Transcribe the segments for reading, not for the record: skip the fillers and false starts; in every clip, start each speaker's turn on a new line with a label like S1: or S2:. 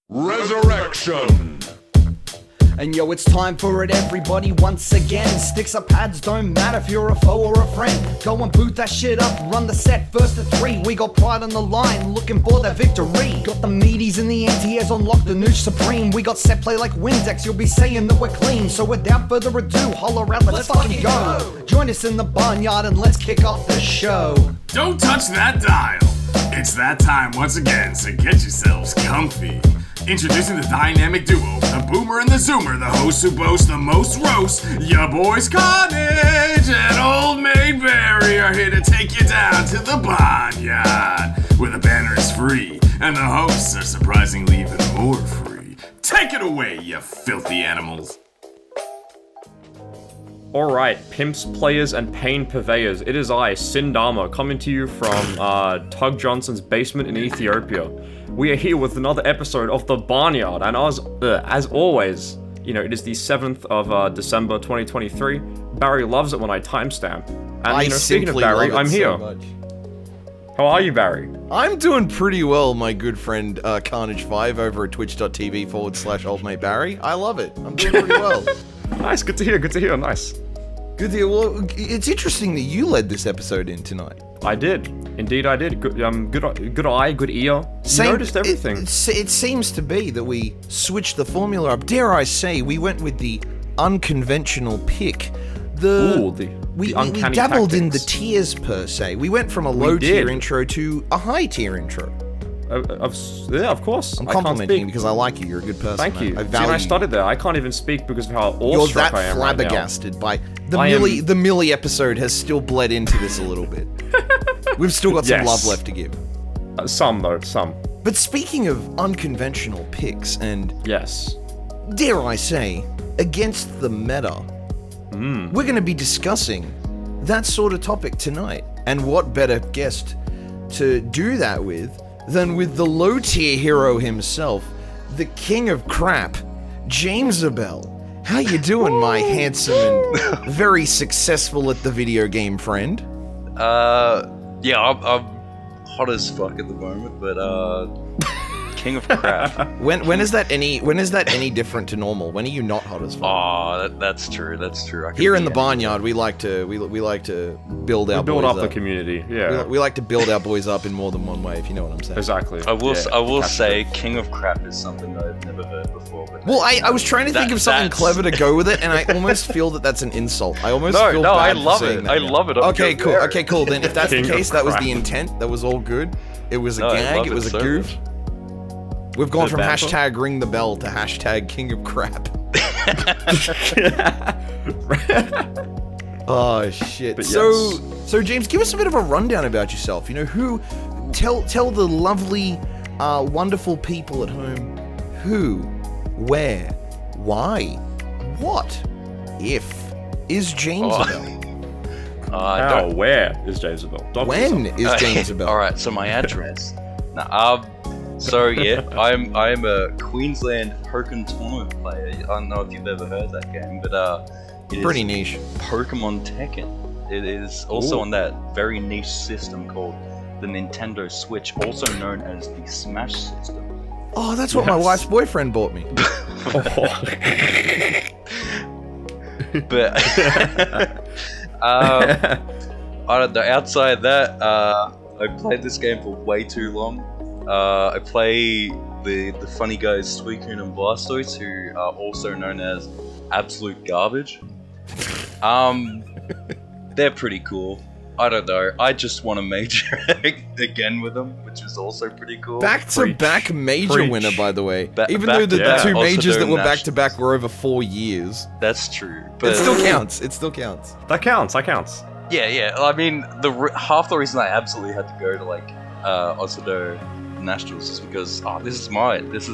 S1: Resurrection!
S2: And yo, it's time for it, everybody, once again. Sticks or pads, don't matter if you're a foe or a friend. Go and boot that shit up, run the set, first to three. We got pride on the line, looking for that victory. Got the meaties and the anti-airs on lock, the nooch supreme. We got set play like Windex, you'll be saying that we're clean. So without further ado, holler out, let's fucking go. Join us in the Bahnyard and let's kick off the show.
S1: Don't touch that dial! It's that time once again, so get yourselves comfy. Introducing the dynamic duo, the Boomer and the Zoomer, the hosts who boast the most roast. Your boys Carnage and Old Maid Barry are here to take you down to the Bahnyard, where the banner is free and the hosts are surprisingly even more free. Take it away, you filthy animals.
S3: Alright, pimps, players, and pain purveyors, it is I, Sindama, coming to you from Tug Johnson's basement in Ethiopia. We are here with another episode of the Bahnyard, and as always, you know, it is the 7th of December 2023. Barry loves it when I timestamp. And, you know, speaking of Barry, I'm here. How are you, Barry?
S4: I'm doing pretty well, my good friend Carnage5 over at twitch.tv/oldmatebarry. I love it. I'm doing pretty well.
S3: Nice, good to hear, nice.
S4: Good to hear. Well, it's interesting that you led this episode in tonight.
S3: I did. Indeed I did. Good eye, good ear. You noticed everything.
S4: It seems to be that we switched the formula up. Dare I say, we went with the unconventional pick. We dabbled in the tiers, per se. We went from a low-tier intro to a high-tier intro.
S3: Yeah, of course.
S4: I'm complimenting you because I like you. You're a good person.
S3: Thank you.
S4: I value
S3: I started there. I can't even speak because of how awestruck I am.
S4: You're that flabbergasted by the Millie episode has still bled into this a little bit. We've still got some love left to give.
S3: Some.
S4: But speaking of unconventional picks and dare I say, against the meta, we're going to be discussing that sort of topic tonight. And what better guest to do that with than with the low-tier hero himself, the king of crap, Jamesibell. How you doing, my handsome and very successful at the video game friend?
S5: Yeah, I'm hot as fuck at the moment, but king of crap.
S4: When is that any different to normal? When are you not hot as fuck?
S5: Oh, that's true.
S4: Here in the Bahnyard, we like to build our boys up.
S3: The community. Yeah.
S4: We like to build our boys up in more than one way, if you know what I'm saying.
S3: Exactly.
S5: I will say, king of crap is something that I've never heard before. But
S4: well, I was trying to think of something clever to go with it, and I almost feel that that's an insult. I almost feel bad
S5: I love
S4: for saying
S5: it.
S4: that
S5: I
S4: now.
S5: love it.
S4: Okay, cool. Then if that's the case, that was the intent. That was all good. It was a gag. It was a goof. Much. We've gone from hashtag ring the bell to hashtag king of crap. Oh shit. So James, give us a bit of a rundown about yourself. You know, tell the lovely, wonderful people at home who, where, why, what, if is Jamesibell?
S3: Where is Jamesibell?
S4: When is Jamesibell?
S5: Alright, so my address. So yeah, I'm a Queensland Pokken tournament player. I don't know if you've ever heard that game, but it
S4: pretty
S5: is
S4: niche.
S5: Pokemon Tekken. It is also on that very niche system called the Nintendo Switch, also known as the Smash system.
S4: Oh, that's what my wife's boyfriend bought me.
S5: But I don't know. Outside that, I played this game for way too long. I play the funny guys Suicune and Blastoise, who are also known as absolute garbage. They're pretty cool. I don't know. I just won a major again with them, which is also pretty cool.
S4: Back-to-back major winner, by the way. Even though the two majors that were back-to-back were over 4 years.
S5: That's true. But
S4: it still counts.
S3: That counts.
S5: Yeah. I mean, half the reason I absolutely had to go to like Osado Nationals is because this is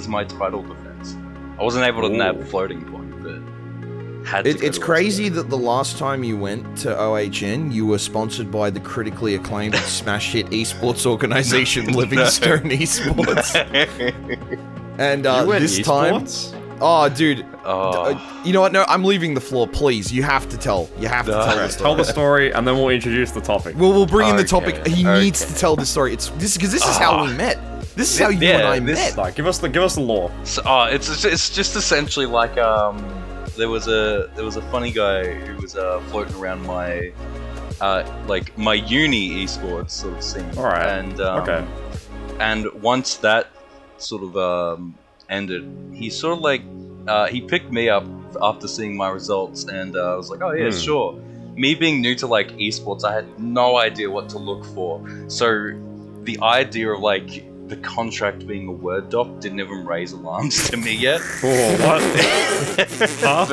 S5: my title defense. I wasn't able to nab floating point, but had to.
S4: It's crazy that the last time you went to OHN, you were sponsored by the critically acclaimed smash hit esports organization Livingstone Esports. And this time, dude. You know what? No, I'm leaving the floor. Please, you have to tell. You have to tell the story.
S3: Tell the story, and then we'll introduce the topic.
S4: We'll bring in the topic. He needs to tell the story. This is how we met. This is how you and I met.
S3: Like, give us the lore.
S5: So, it's just essentially like there was a funny guy who was floating around my my uni esports sort of scene.
S3: All right.
S5: And
S3: okay.
S5: And once that sort of ended, he sort of like he picked me up after seeing my results, and I was like, oh yeah, sure. Me being new to like esports, I had no idea what to look for. So the idea of like the contract being a Word doc didn't even raise alarms to me yet.
S3: Oh, what? Huh?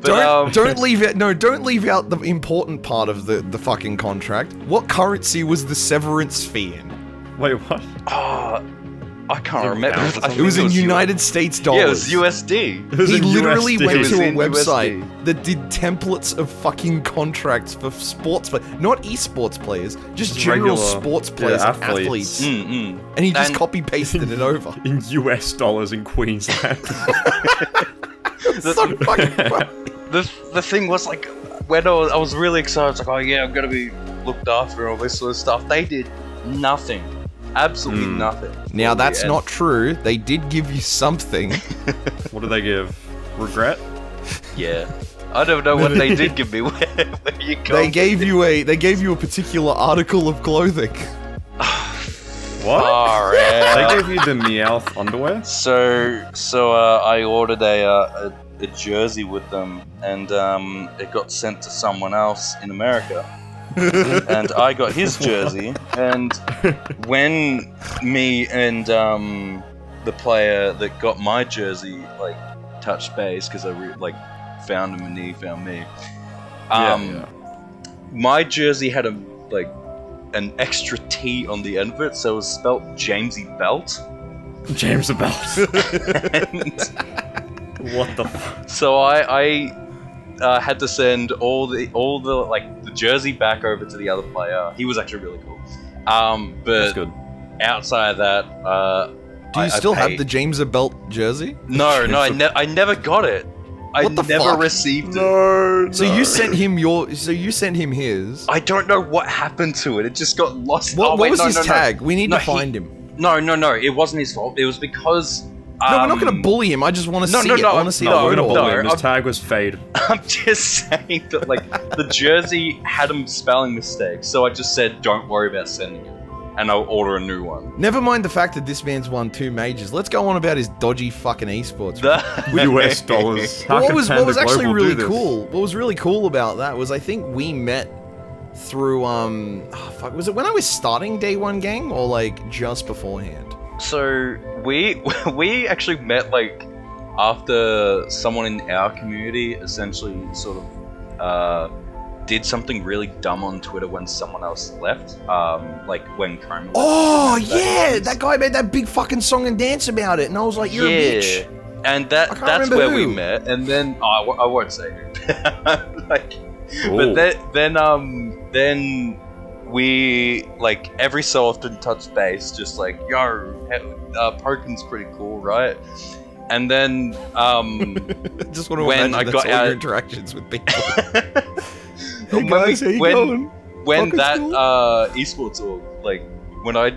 S5: But,
S4: don't leave it. No, don't leave out the important part of the fucking contract. What currency was the severance fee in?
S3: Wait, what?
S5: I can't remember.
S4: It was in United States dollars.
S5: Yeah, it was USD.
S4: He literally
S3: USD.
S4: went to a
S5: in
S4: website
S5: USD.
S4: that did templates of fucking contracts for sports players, not esports players, just general
S3: regular,
S4: sports players and
S3: athletes.
S4: athletes.
S5: Mm-mm.
S4: And he just
S5: And-
S4: copy pasted it over.
S3: In US dollars in Queensland.
S4: So fucking funny.
S5: The thing was like when I was really excited. It's like, oh yeah, I'm gonna be looked after and all this sort of stuff. They did nothing. Absolutely nothing.
S4: Now that's
S5: And-
S4: not true. They did give you something.
S3: What did they give? Regret?
S5: Yeah. I don't know what they did give me. Where you go?
S4: They gave you a particular article of clothing.
S3: What?
S5: Alright.
S3: They gave you the Meowth underwear?
S5: So I ordered a jersey with them, and it got sent to someone else in America. And I got his jersey, and when me and the player that got my jersey like touched base, because I found him and he found me. My jersey had an extra T on the end of it, so it was spelt Jamesibell.
S3: Jamesibell.
S5: And
S3: What the fuck?
S5: so I had to send all the the jersey back over to the other player. He was actually really cool. But
S3: That's good.
S5: outside of that,
S4: Do you still have the Jamesibell jersey?
S5: No, I never got it. I
S4: What the
S5: never
S4: fuck?
S5: received it.
S3: No.
S4: So you sent him his.
S5: I don't know what happened to it. It just got lost.
S4: What
S5: wait,
S4: was
S5: no,
S4: his
S5: no, no.
S4: tag? We need
S5: No,
S4: to find him.
S5: No, it wasn't his fault. It was because.
S4: No, we're not going to bully him. I just want to
S5: No,
S4: see
S5: no,
S4: it.
S5: no,
S4: I want to see
S3: No,
S4: the
S3: we're gonna
S4: photo.
S3: bully him. His
S5: I'm-
S3: tag was fade.
S5: I'm just saying that the jersey had a spelling mistake, so I just said don't worry about sending it, and I'll order a new one.
S4: Never mind the fact that this man's won 2 majors. Let's go on about his dodgy fucking esports.
S3: US dollars. How
S4: What
S3: could
S4: was
S3: Panda
S4: actually
S3: Global do
S4: really
S3: this?
S4: cool? What was really cool about that was I think we met through was it when I was starting Day 1 Gang or like just beforehand?
S5: So we actually met after someone in our community essentially sort of did something really dumb on Twitter when someone else left. When Chroma.
S4: Oh yeah, that guy made that big fucking song and dance about it, and I was like, "You're a bitch."
S5: And
S4: I can't
S5: that's
S4: remember
S5: where we
S4: who.
S5: met. And then I won't say who.
S3: Ooh.
S5: But then we every so often touch base, just Pokken's pretty cool, right? And then
S4: Just want to
S5: when
S4: imagine
S5: I
S4: that's
S5: got
S4: all
S5: out-
S4: your interactions with people. Hey
S5: when
S4: guys, how you going?
S5: when
S4: Pokken's
S5: that
S4: cool?
S5: esports org, when I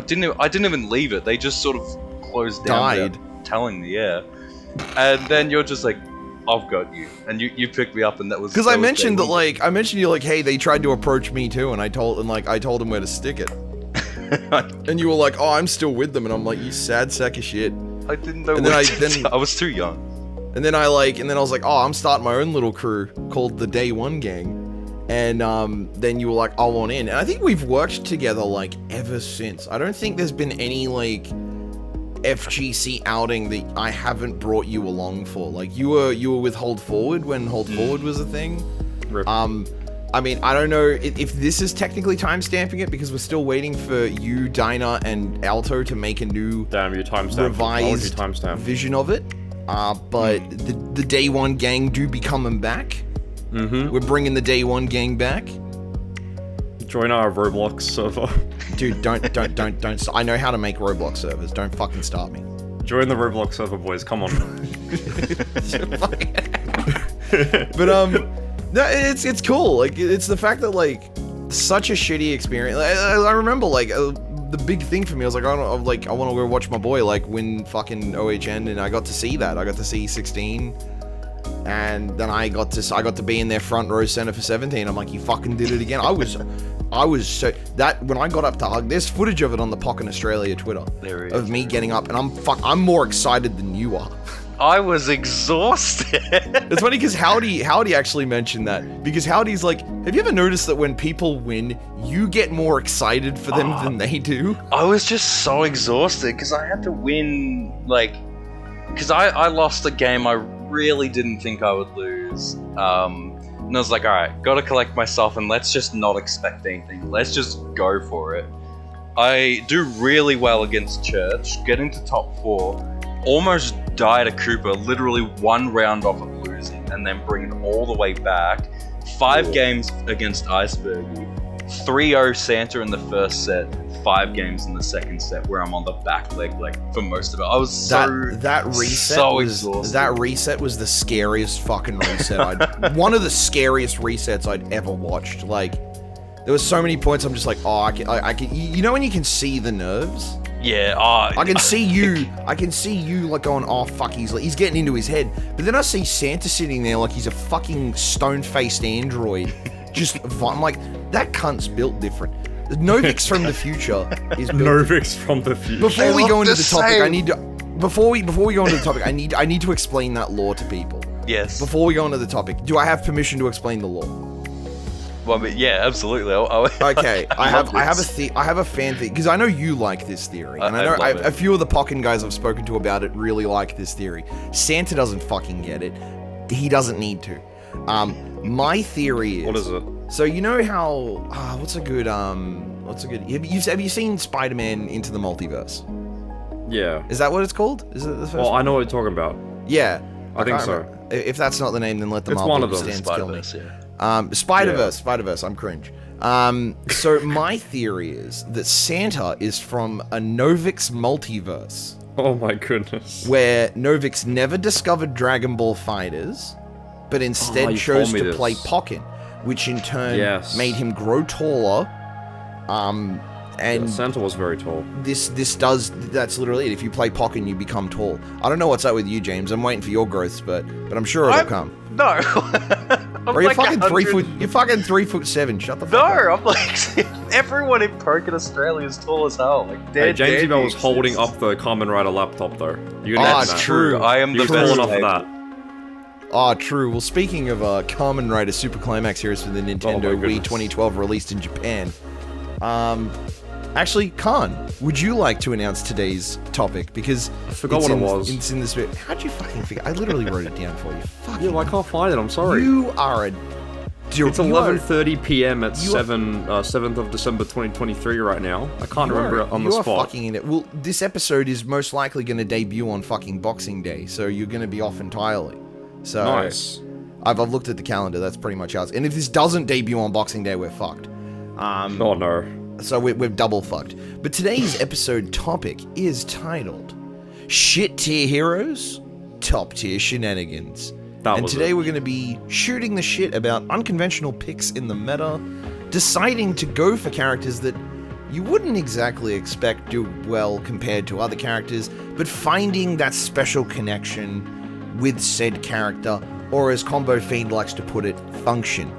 S5: didn't even leave it. They just sort of closed down
S4: Died.
S5: without telling me, yeah. And then you're just like, I've got you, and you picked me up, and that was
S4: Because I
S5: was
S4: mentioned
S5: day
S4: that, I mentioned you hey, they tried to approach me too, and I told them where to stick it,
S5: one.
S4: and you were like, "Oh, I'm still with them," and I'm like, "You sad sack of shit."
S5: I didn't know.
S4: And then
S5: what
S4: I-
S5: to do. I was too young.
S4: And then I was like, "Oh, I'm starting my own little crew called the Day 1 Gang," and then you were like, "I want in," and I think we've worked together ever since. I don't think there's been any FGC outing that I haven't brought you along for. You were with Hold Forward when Hold Forward was a thing.
S3: Rip.
S4: I mean, I don't know if this is technically timestamping it because we're still waiting for you, Dinah, and Alto to make a new
S3: Damn, you timestamp. Why would you
S4: revised
S3: timestamp?
S4: vision of it. But the Day 1 Gang do be coming back.
S3: Mm-hmm.
S4: We're bringing the Day 1 Gang back.
S3: Join our Roblox server.
S4: Dude, don't. I know how to make Roblox servers. Don't fucking start me.
S3: Join the Roblox server, boys. Come on.
S4: But no, it's cool. It's the fact that such a shitty experience. I remember the big thing for me. I was like, I want to go watch my boy like win fucking OHN, and I got to see that. I got to see 16, and then I got to be in their front row center for 17. I'm like, you fucking did it again. I was so that when I got up to hug, there's footage of it on the Pokken Australia Twitter of me getting up, and I'm more excited than you are.
S5: I was exhausted.
S4: It's funny because Howdy actually mentioned that, because Howdy's like, have you ever noticed that when people win, you get more excited for them than they do?
S5: I was just so exhausted because I had to win, because I lost a game I really didn't think I would lose. And I was like, alright, gotta collect myself and let's just not expect anything. Let's just go for it. I do really well against Church, get into top 4, almost die to Cooper, literally 1 round off of losing, and then bring it all the way back. 5 games against Icebergie, 3-0 Santa in the first set, 5 games in the second set, where I'm on the back leg for most of it. I was
S4: that reset was the scariest fucking reset. One of the scariest resets I'd ever watched. Like, there was so many points I'm just like, oh, I can. You know when you can see the nerves?
S5: Yeah,
S4: I can see you like going, oh fuck, he's getting into his head. But then I see Santa sitting there like he's a fucking stone-faced android. I'm like, that cunt's built different. Novix from the future is built.
S3: Novix from the future.
S4: Before we go into the topic, before we go into the topic, I need to explain that law to people.
S5: Yes.
S4: Before we go into the topic, do I have permission to explain the law?
S5: Well, but yeah, absolutely.
S4: Okay, I have a fan theory, because I know you like this theory, and I know a few of the Pokken guys I've spoken to about it really like this theory. Santa doesn't fucking get it. He doesn't need to. My theory is...
S3: What is it?
S4: So you know how... What's a good... Have you seen Spider-Man Into the Multiverse?
S3: Yeah.
S4: Is that what it's called? Is it the first
S3: one?
S4: I
S3: know what you're talking about.
S4: Yeah.
S3: I think so.
S4: Remember. If that's not the name, then let the
S3: It's one of them.
S4: stands kill me.
S5: Yeah.
S4: Spider-Verse, I'm cringe. So my theory is that Santa is from a Novix multiverse.
S3: Oh my goodness.
S4: Where Novix never discovered Dragon Ball Fighters, but instead chose to play Pokken, which in turn made him grow taller. And
S3: Santa was very tall.
S4: That's literally it. If you play Pokken, you become tall. I don't know what's up with you, James. I'm waiting for your growths, but I'm sure it'll come.
S5: No.
S4: Bro, you're fucking 3 foot. You're fucking 3'7". Shut the fuck up.
S5: No, I'm like, everyone in Pokken Australia is tall as hell. Like,
S3: Jamesibell was holding up the Kamen Rider laptop though. You
S4: true.
S5: I am the
S3: best enough for that.
S4: True. Well, speaking of Kamen Rider Super Climax Heroes for the Nintendo Wii 2012 released in Japan, actually, Khan, would you like to announce today's topic? Because
S3: I forgot what it was.
S4: It's in the spirit. How'd you fucking forget? I literally wrote it down for you. Fuck
S3: yeah, I can't find it. I'm sorry.
S4: You are a...
S3: It's 11:30 p.m. at 7th of December 2023 right now. I can't remember it on the spot.
S4: You are fucking in it. Well, this episode is most likely going to debut on fucking Boxing Day, so you're going to be off entirely. So
S3: nice.
S4: I've looked at the calendar. That's pretty much ours. And if this doesn't debut on Boxing Day, we're fucked.
S3: Oh no.
S4: So we're double fucked. But today's episode topic is titled Shit Tier Heroes, Top Tier Shenanigans. And today we're going to be shooting the shit about unconventional picks in the meta, deciding to go for characters that you wouldn't exactly expect do well compared to other characters, but finding that special connection with said character, or as Combo Fiend likes to put it, function.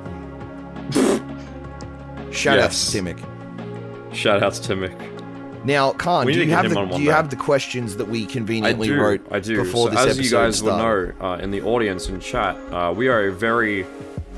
S4: Shout out to Timic.
S3: Shout out to Timic.
S4: Now, Khan, do you have the questions that we conveniently wrote before this episode
S3: as you guys
S4: started?
S3: would know, in the audience and chat, we are a very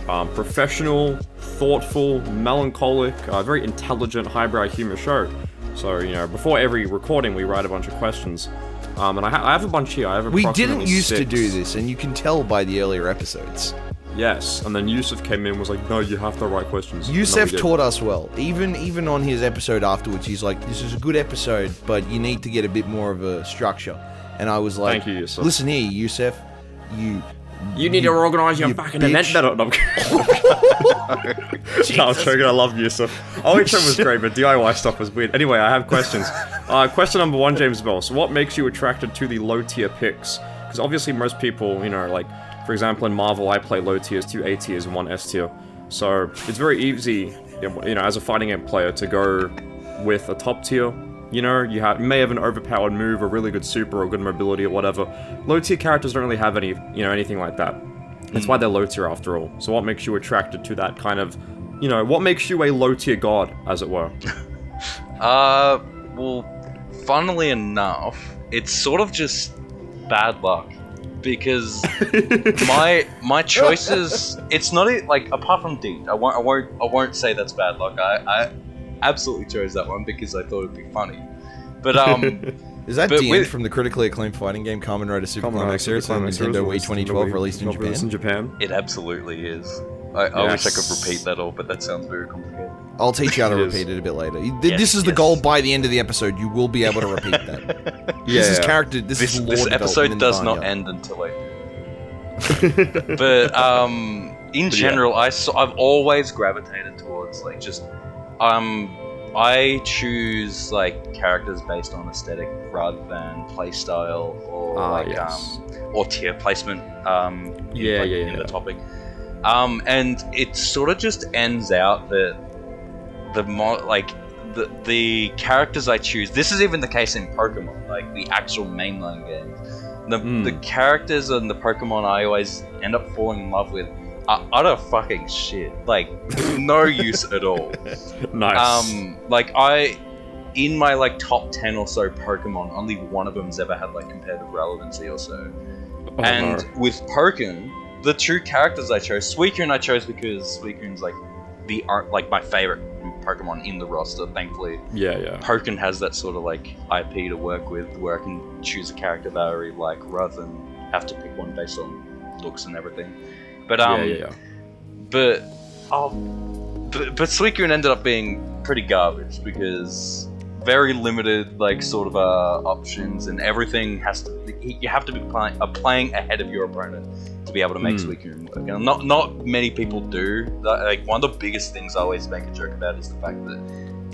S3: professional, thoughtful, melancholic, very intelligent, highbrow humor show. So, you know, before every recording, we write a bunch of questions. And I have a bunch here.
S4: We didn't used to do this, and you can tell by the earlier episodes.
S3: Yes, and then Yusuf came in and was like, no, you have to write questions.
S4: Yusuf taught us well. Even on his episode afterwards, he's like, this is a good episode, but you need to get a bit more of a structure. And I was like,
S3: thank you, Yusuf.
S4: Listen here, Yusuf,
S3: you need to organise your fucking event better. No, I'm joking, I love Yusuf. OHN was great, but DIY stuff was weird. Anyway, I have questions. Question number 1, Jamesibell. So what makes you attracted to the low tier picks? Because obviously most people, you know, like, for example, in Marvel, I play low tiers, 2 A tiers, and 1 S tier. So it's very easy, you know, as a fighting game player, to go with a top tier. You know, you may have an overpowered move, a really good super, or good mobility, or whatever. Low tier characters don't really have anything like that. That's why they're low tier after all. So what makes you attracted to that kind of, what makes you a low tier god, as it were?
S5: Well, funnily enough, it's sort of just bad luck. Because my choices, it's not like, apart from Deed, I won't say that's bad luck. I absolutely chose that one because I thought it'd be funny. But
S4: is that Dean from the critically acclaimed fighting game Kamen Rider Super Climax Series on Nintendo Wii 2012, released in Japan?
S5: It absolutely is. I wish I could repeat that all, but that sounds very complicated.
S4: I'll teach you how to repeat it a bit later. This is the goal. By the end of the episode, you will be able to repeat that. This
S5: episode does not end until I do. But in general, I've always gravitated towards like just I choose like characters based on aesthetic rather than playstyle or or tier placement. In the topic. And it sort of just ends out that the characters I choose. This is even the case in Pokemon, like the actual mainline games. The characters and the Pokemon I always end up falling in love with are utter fucking shit. Like no use at all.
S3: Nice.
S5: In my like top 10 or so Pokemon, only one of them's ever had like competitive relevancy or so. With Pokken, the two characters I chose, Suicune I chose because Suicune's like my favorite Pokemon in the roster, thankfully.
S3: Yeah.
S5: Pokken has that sort of like IP to work with where I can choose a character that I really like rather than have to pick one based on looks and everything. But But Suicune ended up being pretty garbage because very limited like sort of options, and everything you have to be playing ahead of your opponent to be able to make Suicune work. And not many people do. Like one of the biggest things I always make a joke about is the fact that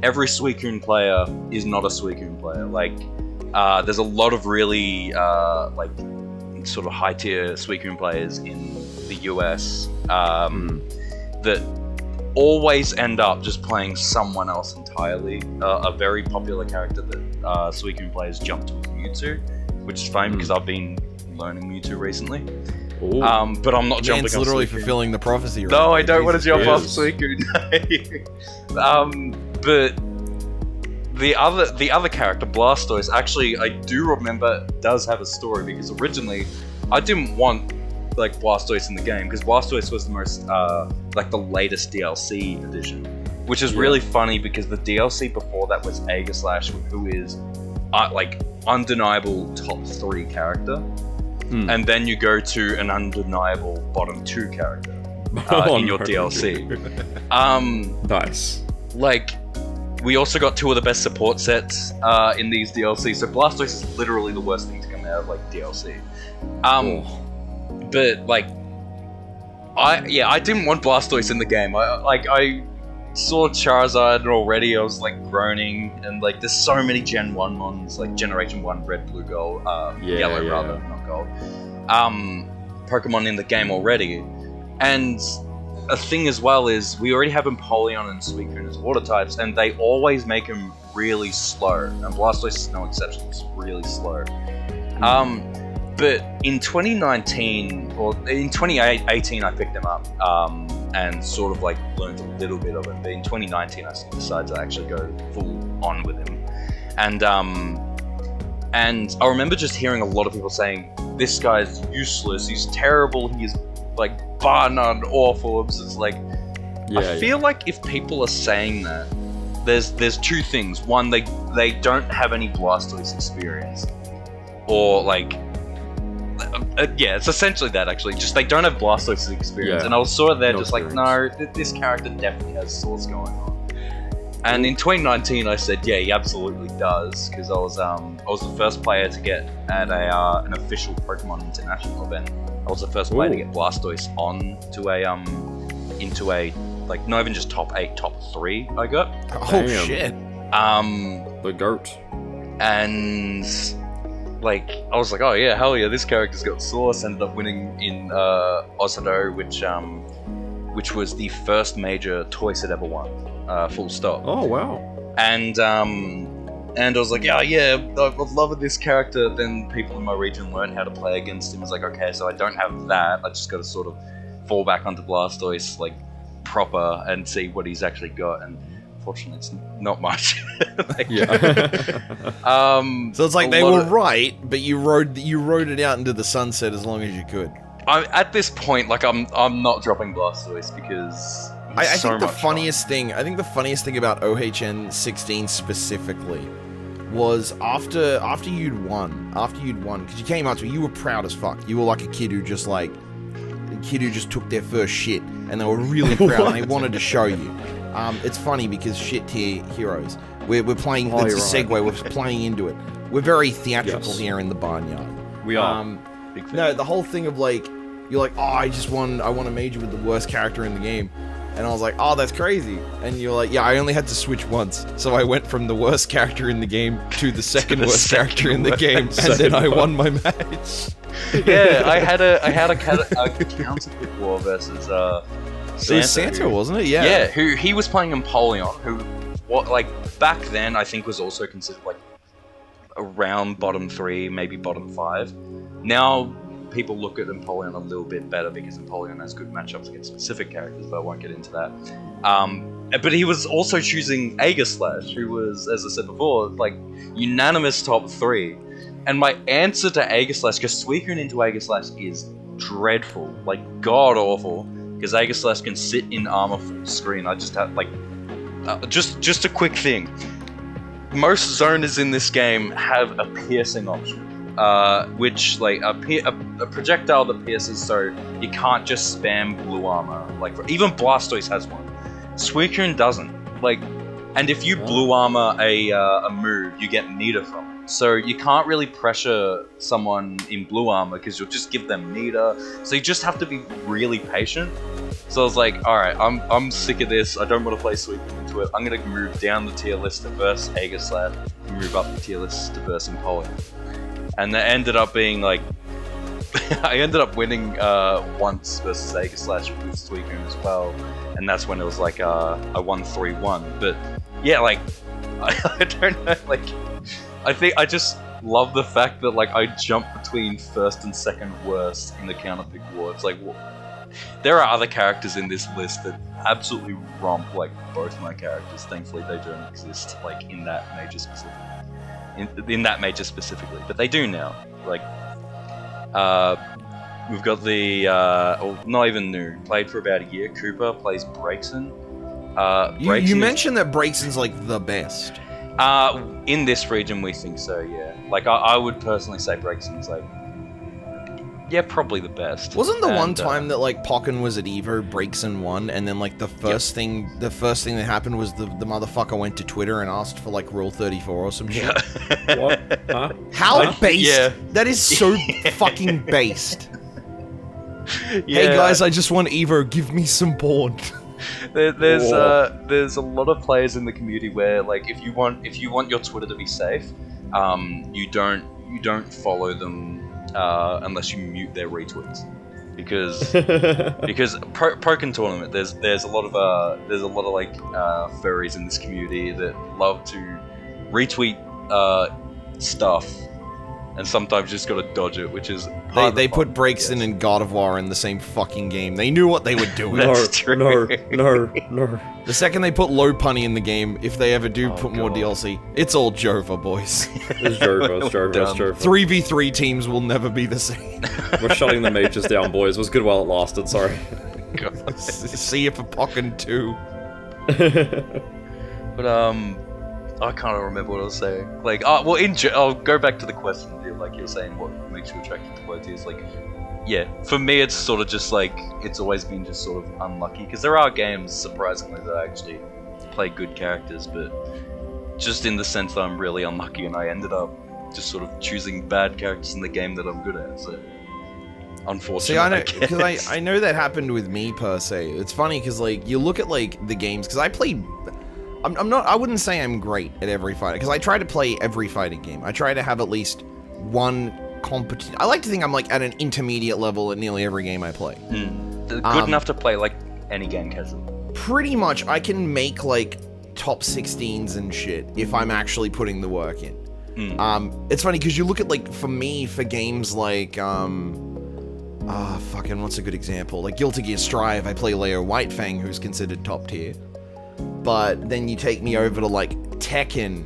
S5: every Suicune player is not a Suicune player. Like there's a lot of really like sort of high tier Suicune players in the US that always end up just playing someone else entirely. A very popular character that Suicune players jump to is Mewtwo, which is fine because I've been learning Mewtwo recently. But I'm not jumping.
S4: It's literally fulfilling the prophecy. Right?
S5: No, I don't want to jump off Suicune. But the other character, Blastoise, actually I do remember does have a story because originally I didn't want like Blastoise in the game because Blastoise was the most like the latest DLC edition, which is really funny because the DLC before that was Aegislash, who is like undeniable top 3 character, and then you go to an undeniable bottom 2 character in your DLC.
S3: Nice.
S5: Like we also got 2 of the best support sets in these DLC, so Blastoise is literally the worst thing to come out of like DLC. But like, I didn't want Blastoise in the game. I saw Charizard already. I was like groaning, and like there's so many Gen 1 mons, like Generation 1 Red, Blue, Gold, Yellow rather, not Gold. Pokemon in the game already, and a thing as well is we already have Empoleon and Suicune as water types, and they always make them really slow. And Blastoise is no exception. It's really slow. But in 2019, or in 2018, I picked him up and sort of like learned a little bit of it. But in 2019, I decided to actually go full on with him. And I remember just hearing a lot of people saying, this guy's useless, he's terrible, he's like Bahnyard awful. It's just like, I feel like if people are saying that, there's 2 things. One, they don't have any Blastoise experience. Or like, it's essentially that actually. Just they don't have Blastoise experience, and I was sort of there, just like, no, this character definitely has source going on. And in 2019, I said, yeah, he absolutely does, because I was the first player to get at an official Pokemon International event. I was the first player to get Blastoise on to into a like not even just top 8, top 3. I got.
S4: Oh shit.
S3: The goat.
S5: And like, I was like, oh yeah, hell yeah, this character's got source. Ended up winning in Osado, which was the first major toy set ever won. full stop.
S3: Oh wow.
S5: And I was like, yeah, I'm loving this character. Then people in my region learned how to play against him. It's like, okay, so I don't have that. I just got to sort of fall back onto Blastoise like proper and see what he's actually got. And unfortunately, it's not much.
S4: So it's like they were right, but you rode it out into the sunset as long as you could.
S5: At this point, like I'm not dropping Blastoise because
S4: I think the funniest thing about OHN 16 specifically was after you'd won, because you came up to me, you were proud as fuck. You were like a kid who just took their first shit, and they were really proud, and they wanted to show you. It's funny because shit tier heroes, we're playing. It's a segue. We're playing into it. We're very theatrical here in the Bahnyard.
S3: We are.
S4: No, the whole thing of like, you're like, oh, I won a major with the worst character in the game. And I was like, oh, that's crazy. And you're like, yeah, I only had to switch once. So I went from the worst character in the game to the second worst character in the game. And then I won my match.
S5: Yeah, I had a counter pick war versus Santa.
S4: It was Santa, wasn't it? Yeah.
S5: Yeah, he was playing Empoleon, who, back then I think was also considered like around bottom 3, maybe bottom 5. Now people look at Empoleon a little bit better because Empoleon has good matchups against specific characters, but I won't get into that. But he was also choosing Aegislash, who was, as I said before, like unanimous top 3. And my answer to Aegislash, because Suicune into Aegislash is dreadful, like god awful, because Aegislash can sit in armor full screen. I just have just a quick thing. Most zoners in this game have a piercing option. Which like a projectile that pierces, so you can't just spam blue armor. Like even Blastoise has one. Suicune doesn't. Like, and if you blue armor a move, you get meter from it. So you can't really pressure someone in blue armor because you'll just give them meter. So you just have to be really patient. So I was like, all right, I'm sick of this. I don't want to play Suicune into it. I'm gonna move down the tier list to verse Aegislash, and move up the tier list to verse Empoleon. And that ended up being like, I ended up winning once versus Aegislash with Suicune as well, and that's when it was like I won 3-1. But yeah, like I don't know, like I just love the fact that like I jumped between first and second worst in the counter pick war. It's like there are other characters in this list that absolutely romp like both my characters. Thankfully, they don't exist like in that major specific. In that major specifically, but they do now. Like, we've got the, not even new, played for about a year. Cooper plays Braixen.
S4: You mentioned that Braixen's like the best.
S5: In this region, we think so. Yeah. Like, I would personally say Braixen's like, yeah, probably the best.
S4: Wasn't the one time that like Pokken was at Evo, Braixen won, and then like the first thing that happened was the motherfucker went to Twitter and asked for like Rule 34 or some shit.
S3: What? Huh?
S4: How based? Yeah. That is so fucking based. Yeah. Hey guys, I just want Evo. Give me some Born.
S5: There's a lot of players in the community where like if you want your Twitter to be safe, you don't follow them. Unless you mute their retweets, because Pokken tournament, there's a lot of like furries in this community that love to retweet stuff, and sometimes you just gotta dodge it, which is
S4: they put Braixen and God of War in the same fucking game. They knew what they were doing.
S3: No.
S4: The second they put low punny in the game, if they ever do put more DLC, it's all Jova, boys.
S3: It's Jova.
S4: 3v3 teams will never be the same.
S3: We're shutting the mages down, boys. It was good while it lasted, sorry.
S4: See you for Pokken 2.
S5: But, I can't remember what I was saying. Like, I'll go back to the question, like you were saying, what makes you attracted to low tiers. Like, yeah, for me it's sort of just like, it's always been just sort of unlucky, because there are games, surprisingly, that I actually play good characters, but just in the sense that I'm really unlucky, and I ended up just sort of choosing bad characters in the game that I'm good at, so unfortunately.
S4: See, I know that happened with me, per se. It's funny, because, like, you look at, like, the games, because I played... I wouldn't say I'm great at every fighter, because I try to play every fighting game. I try to have at least one competent... I like to think I'm like at an intermediate level at nearly every game I play.
S5: Good enough to play like any game casual.
S4: pretty much I can make like top 16s and shit if I'm actually putting the work in. It's funny because you look at like for games like what's a good example? Like Guilty Gear Strive, I play Leo Whitefang, who's considered top tier. But then you take me over to like Tekken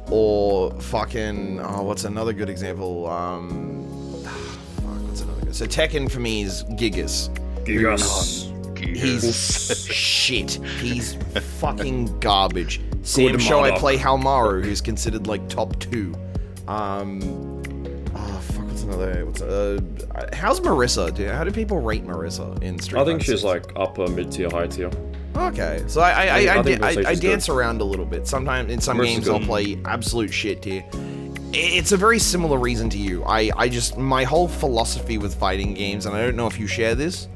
S4: or what's another good example? So Tekken for me is Gigas. He's shit. He's fucking garbage. Same show I play Halmaru, who's considered like top 2. What's another? How's Marissa? How do people rate Marissa in Street Fighter?
S3: I think she's like upper, mid-tier, high tier.
S4: Okay, so I dance around a little bit. Sometimes in some games I'll play absolute shit tier. It's a very similar reason to you. My whole philosophy with fighting games, and I don't know if you share this,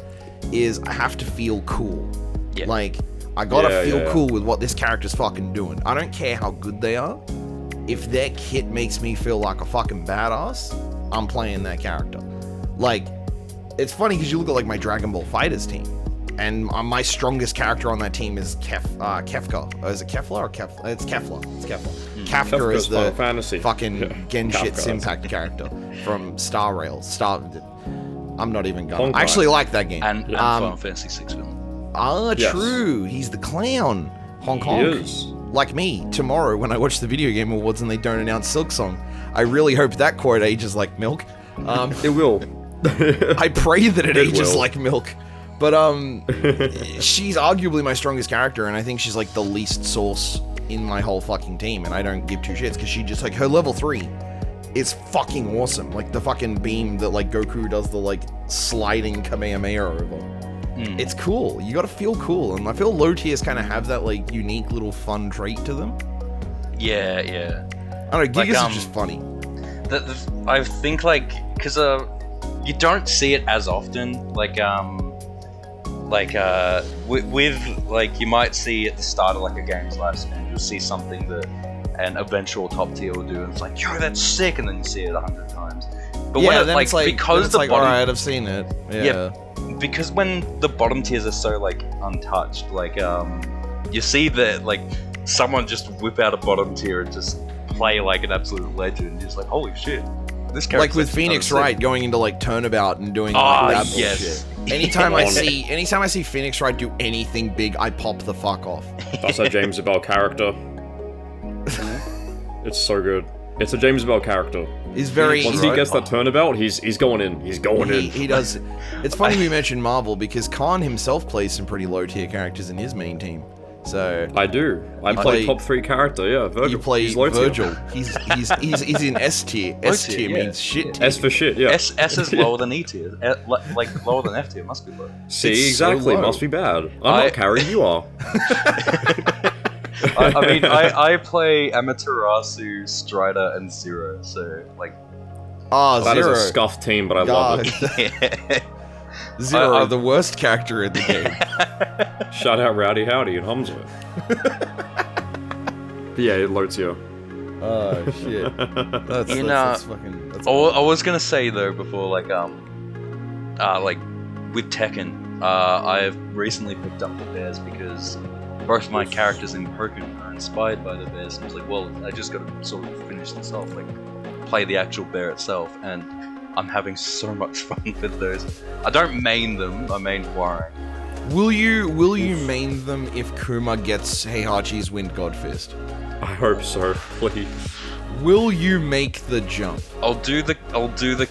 S4: is I have to feel cool. Yeah. Like, I gotta feel cool with what this character's fucking doing. I don't care how good they are. If their kit makes me feel like a fucking badass, I'm playing that character. Like, it's funny because you look at like my Dragon Ball FighterZ team, and my strongest character on that team is Kefka. Oh, is it Kefla or Kefla? It's Kefla. Kefka is the fantasy. Fucking Genshit's Impact character from Star Rail. I'm not even gonna. I actually like that game.
S5: And Final Fantasy 6 film.
S4: True. He's the clown. Hong Kong. He is. Like me, tomorrow when I watch the Video Game Awards and they don't announce Silksong, I really hope that quote ages like milk.
S3: It will.
S4: I pray that it ages like milk. But she's arguably my strongest character, and I think she's like the least source in my whole fucking team, and I don't give two shits because she just like her level 3 is fucking awesome. Like the fucking beam that like Goku does the like sliding Kamehameha over. It's cool. You gotta feel cool, and I feel low tiers kind of have that like unique little fun trait to them.
S5: Yeah.
S4: I don't know. Gigas is just funny.
S5: I think like because you don't see it as often. With like you might see at the start of like a game's lifespan, you'll see something that an eventual top tier will do, and it's like, yo, that's sick, and then you see it 100 times. But when it, like, because the bottom,
S4: alright, I've seen it. Yeah.
S5: Because when the bottom tiers are so like untouched, like you see that like someone just whip out a bottom tier and just play like an absolute legend. You're just like, holy shit. This character
S4: like with Phoenix Wright going into like Turnabout and doing like that bullshit. Anytime I see Phoenix Wright do anything big, I pop the fuck off.
S3: That's a Jamesibell character. It's so good. It's a Jamesibell character.
S4: He's very.
S3: Once he gets that turnabout, he's going in. He's going in.
S4: He does. It's funny we mentioned Marvel because Khan himself plays some pretty low tier characters in his main team. So
S3: I do. I play top 3 character. Yeah, Virgil.
S4: You play Virgil. He's in S tier. S tier means shit tier.
S3: S for shit. Yeah.
S5: S is lower than E tier. Like lower than F tier must be low.
S3: See, it's exactly. So must be bad. I'm not carrying. You are.
S5: I play Amaterasu, Strider, and Zero. So like.
S4: Zero.
S3: That is a scuffed team, but I love it.
S4: Zero, the worst character in the game.
S3: Shout out Rowdy Howdy and Hamza. Yeah, it loads you.
S4: Oh shit. That's fucking. That's
S5: I was gonna say though before like with Tekken, I've recently picked up the bears because both my characters in Pokken are inspired by the bears. And I was like, well, I just gotta sort of finish this off, like play the actual bear itself, and I'm having so much fun with those. I don't main them, I main Huarang.
S4: Will you main them if Kuma gets Heihachi's Wind God Fist?
S3: I hope so, please.
S4: Will you make the jump?
S5: I'll do the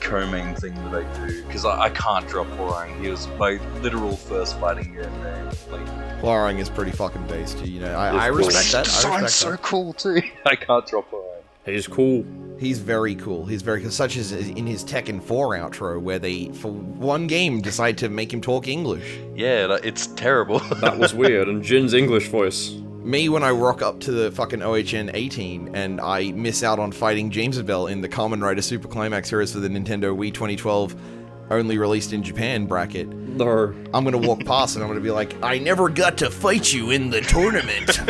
S5: co-main thing that I do, because I can't drop Huarang. He was my literal first fighting game name. Like,
S4: Huarang is pretty fucking based, you know. I respect that.
S5: Sounds so cool too. I can't drop Huarang.
S3: He's cool.
S4: He's very cool. He's very cool. Such as in his Tekken 4 outro, where they, for one game, decide to make him talk English.
S5: Yeah, it's terrible.
S3: That was weird. And Jin's English voice.
S4: Me, when I rock up to the fucking OHN 18 and I miss out on fighting Jamesibell in the Kamen Rider Super Climax Heroes for the Nintendo Wii 2012 only released in Japan bracket.
S3: No.
S4: I'm gonna walk past and I'm gonna be like, I never got to fight you in the tournament.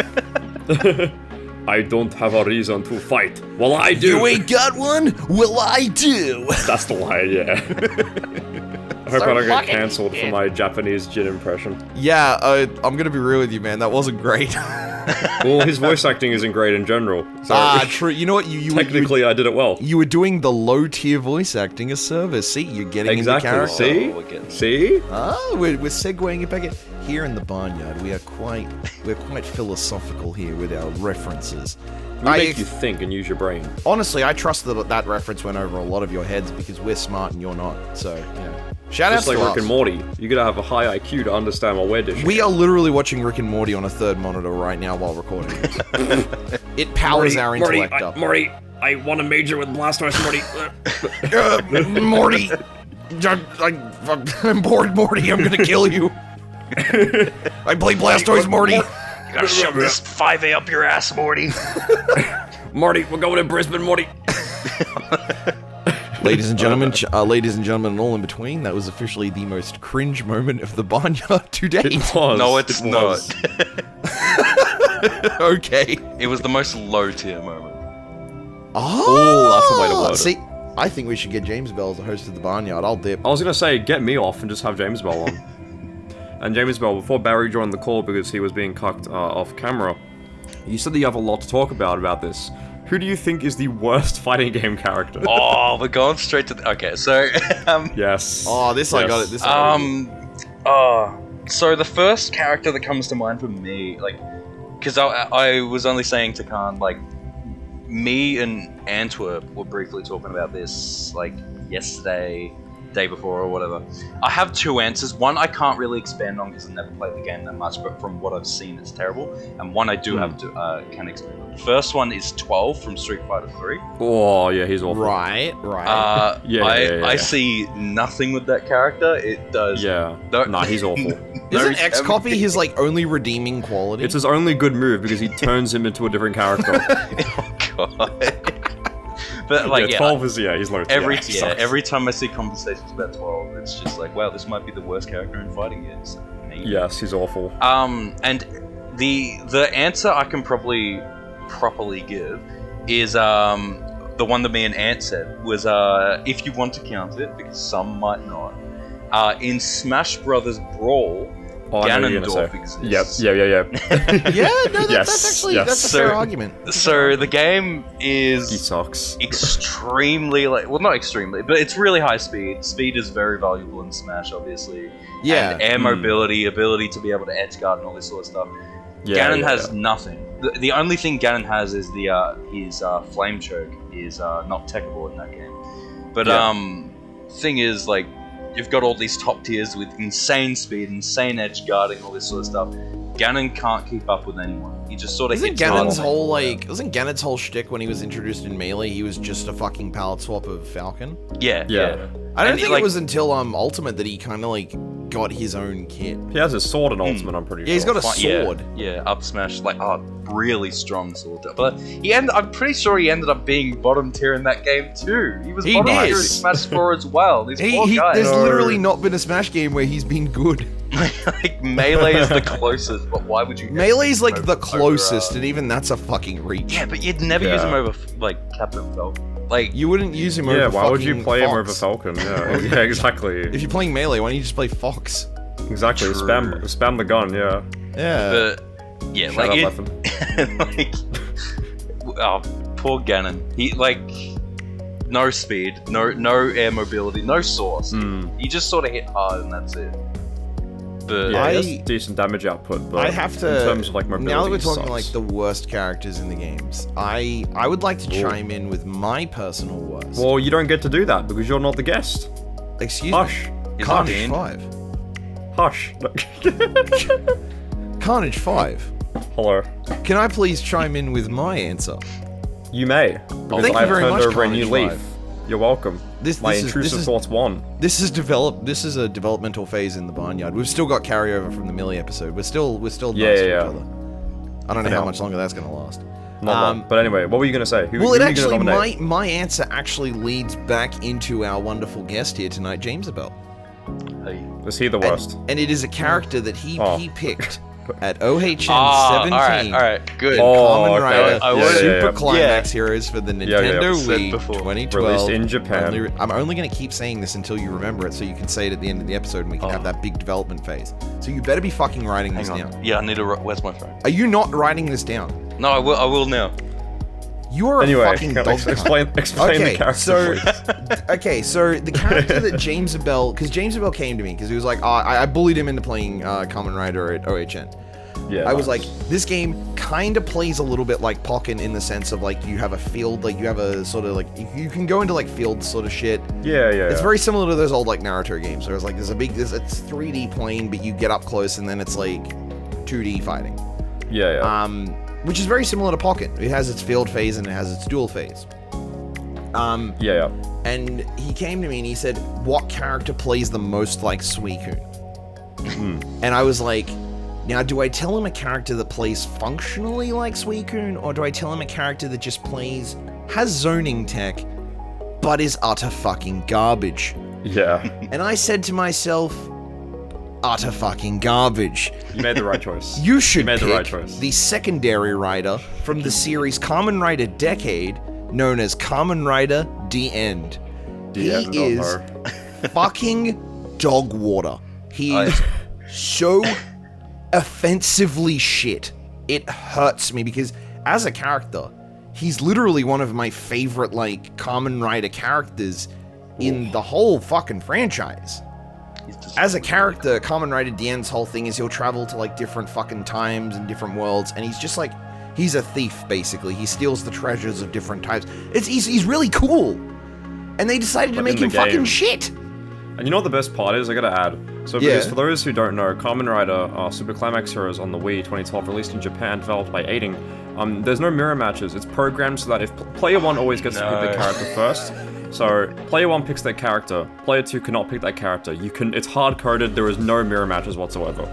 S3: I don't have a reason to fight. Well, I do.
S4: You ain't got one? Well, I do.
S3: That's the line, yeah. hope I don't get cancelled for my Japanese Jin impression.
S4: Yeah, I'm gonna be real with you, man. That wasn't great.
S3: Well, his voice acting isn't great in general. So
S4: True. You know what?
S3: technically, I did it well.
S4: You were doing the low-tier voice acting a service. See, you're getting into character.
S3: See?
S4: We're segueing it back in. Here in the Bahnyard, we're quite philosophical here with our references.
S3: We make you think and use your brain.
S4: Honestly, I trust that reference went over a lot of your heads because we're smart and you're not. So, yeah. Shout out to
S3: Just like
S4: us.
S3: Rick and Morty. You gotta have a high IQ to understand what we're dishing.
S4: We are literally watching Rick and Morty on a third monitor right now while recording this. It powers our intellect up.
S3: Morty, I want to major with Blastoise, Morty.
S4: Morty! I'm bored, Morty. I'm gonna kill you. I play Blastoise, Morty.
S5: You gotta shove this 5A up your ass, Morty.
S3: Morty, we're going to Brisbane, Morty.
S4: Ladies and gentlemen, and all in between, that was officially the most cringe moment of the Barnyard to date.
S3: It was.
S5: No, it's not.
S4: Okay.
S5: It was the most low tier moment.
S4: Oh,
S3: that's the way to word it.
S4: See, I think we should get Jamesibell as the host of the Barnyard. I'll dip.
S3: I was gonna say, get me off and just have Jamesibell on. And Jamesibell, before Barry joined the call because he was being cucked off camera, you said that you have a lot to talk about this. Who do you think is the worst fighting game character?
S5: Oh, we're going straight to okay, so
S3: yes.
S4: Oh, this I got it. This
S5: so the first character that comes to mind for me, like, because I was only saying to Khan, like, me and Antwerp were briefly talking about this, like, yesterday, day before or whatever. I have two answers. One I can't really expand on because I never played the game that much, but from what I've seen it's terrible. And one I do have to can expand on. The first one is 12 from Street Fighter 3.
S3: Oh yeah, he's awful.
S4: Right.
S5: I see nothing with that character. It does.
S3: Yeah. Nah, he's awful.
S4: Isn't X-Copy his like only redeeming quality?
S3: It's his only good move because he turns him into a different character.
S5: Oh god. But like,
S3: 12 is he's low.
S5: Every time I see conversations about 12, it's just like, wow, this might be the worst character in fighting games.
S3: Yes, he's awful.
S5: And the answer I can probably properly give is the one that me and Ant said was if you want to count it, because some might not. In Smash Brothers Brawl, Ganondorf exists.
S3: Yep.
S4: Yeah, no, that's actually that's a fair argument.
S5: So the game is
S3: he sucks.
S5: Extremely not extremely, but it's really high speed. Speed is very valuable in Smash, obviously.
S4: Yeah.
S5: And air mobility, ability to be able to edge guard and all this sort of stuff. Ganon has nothing. The only thing Ganon has is his flame choke is not techable in that game. But thing is, like, you've got all these top tiers with insane speed, insane edge guarding, all this sort of stuff. Ganon can't keep up with anyone. He just sort of
S4: wasn't Ganon's whole shtick when he was introduced in Melee, he was just a fucking palette swap of Falcon?
S5: Yeah.
S4: I don't think it was until Ultimate that he kind of like got his own kit.
S3: He has his sword in Ultimate, I'm pretty sure.
S4: Yeah, he's got a sword.
S5: Yeah, up smash, like, really strong sword. But I'm pretty sure he ended up being bottom tier in that game too. He was bottom tier in Smash 4 as well. These poor guys.
S4: There's literally not been a Smash game where he's been good.
S5: Like, Melee is the closest, but why would you...
S4: Melee's like the closest, and even that's a fucking reach.
S5: Yeah, but you'd never use him over, like, Captain Falcon. Like,
S4: you wouldn't use him over
S3: Falcon. Yeah, why would you play
S4: Fox?
S3: him over Falcon? Yeah, exactly.
S4: If you're playing Melee, why don't you just play Fox?
S3: Exactly, spam the gun, yeah.
S5: Yeah. But, yeah,
S3: Shut
S5: like, poor Ganon. He, like, no speed, no air mobility, no source. He just sort of hit hard and that's it. But
S3: yeah, he has decent damage output, but
S4: I have to,
S3: in terms of like mobility,
S4: now that we're talking like the worst characters in the games, I would like to chime in with my personal worst.
S3: Well, you don't get to do that because you're not the guest.
S4: Excuse
S3: Hush.
S4: me. Carnage 5.
S3: Hush.
S4: Carnage 5.
S3: Hello.
S4: Can I please chime in with my answer?
S3: You may. Because
S4: Thank you
S3: I've
S4: very
S3: turned
S4: much,
S3: over
S4: Carnage
S3: a new leaf.
S4: 5.
S3: You're welcome. My
S4: this
S3: intrusive
S4: is
S3: thoughts won.
S4: This is a developmental phase in the Barnyard. We've still got carryover from the Millie episode. We're still nice to each other. I don't know how much longer that's gonna last.
S3: Not long. But anyway, what were you gonna say?
S4: Well, it actually my answer actually leads back into our wonderful guest here tonight, Jamesibell.
S3: Is he the worst?
S4: And it is a character that he picked at OHN 17.
S5: Alright, good.
S4: Kamen Rider Super
S3: yeah.
S4: Climax Heroes for the Nintendo Wii
S5: before.
S4: 2012.
S3: Released in Japan.
S4: I'm only going to keep saying this until you remember it, so you can say it at the end of the episode and we can have that big development phase. So you better be fucking writing this down.
S5: Yeah, I need to. Where's my phone?
S4: Are you not writing this down?
S5: No, I will now.
S4: You are a fucking dog.
S3: Explain the character.
S4: So the character that Jamesibell, because Jamesibell came to me because he was like, I bullied him into playing Kamen Rider at OHN.
S3: Yeah,
S4: I was like, this game kind of plays a little bit like Pokken in the sense of like you have a field, like you have a sort of like you can go into like field sort of shit.
S3: Yeah.
S4: It's very similar to those old like Naruto games where it's like it's 3D plane, but you get up close and then it's like 2D fighting.
S3: Yeah.
S4: Which is very similar to Pokken. It has its field phase and it has its duel phase.
S3: Yeah.
S4: And he came to me and he said, what character plays the most like Suicune? And I was like, now do I tell him a character that plays functionally like Suicune, or do I tell him a character that just has zoning tech, but is utter fucking garbage?
S3: Yeah.
S4: And I said to myself, utter fucking garbage.
S3: You made the right choice.
S4: You should
S3: made
S4: pick
S3: the right choice.
S4: the secondary rider from the series Kamen Rider Decade, known as Kamen Rider The End. He is fucking dog water. He is so offensively shit. It hurts me because as a character, he's literally one of my favorite like Kamen Rider characters in the whole fucking franchise. As a character, Kamen Rider Dien's whole thing is he'll travel to like different fucking times and different worlds, and he's just like, he's a thief basically. He steals the treasures of different types. He's really cool, and they decided to make him fucking shit.
S3: And you know what the best part is? I gotta add. So because for those who don't know, Kamen Rider Super Climax Heroes on the Wii 2012, released in Japan, developed by Aiding. There's no mirror matches. It's programmed so that if player 1 always gets to pick the character first. So, player 1 picks that character, player 2 cannot pick that character. It's hard-coded, there is no mirror matches whatsoever.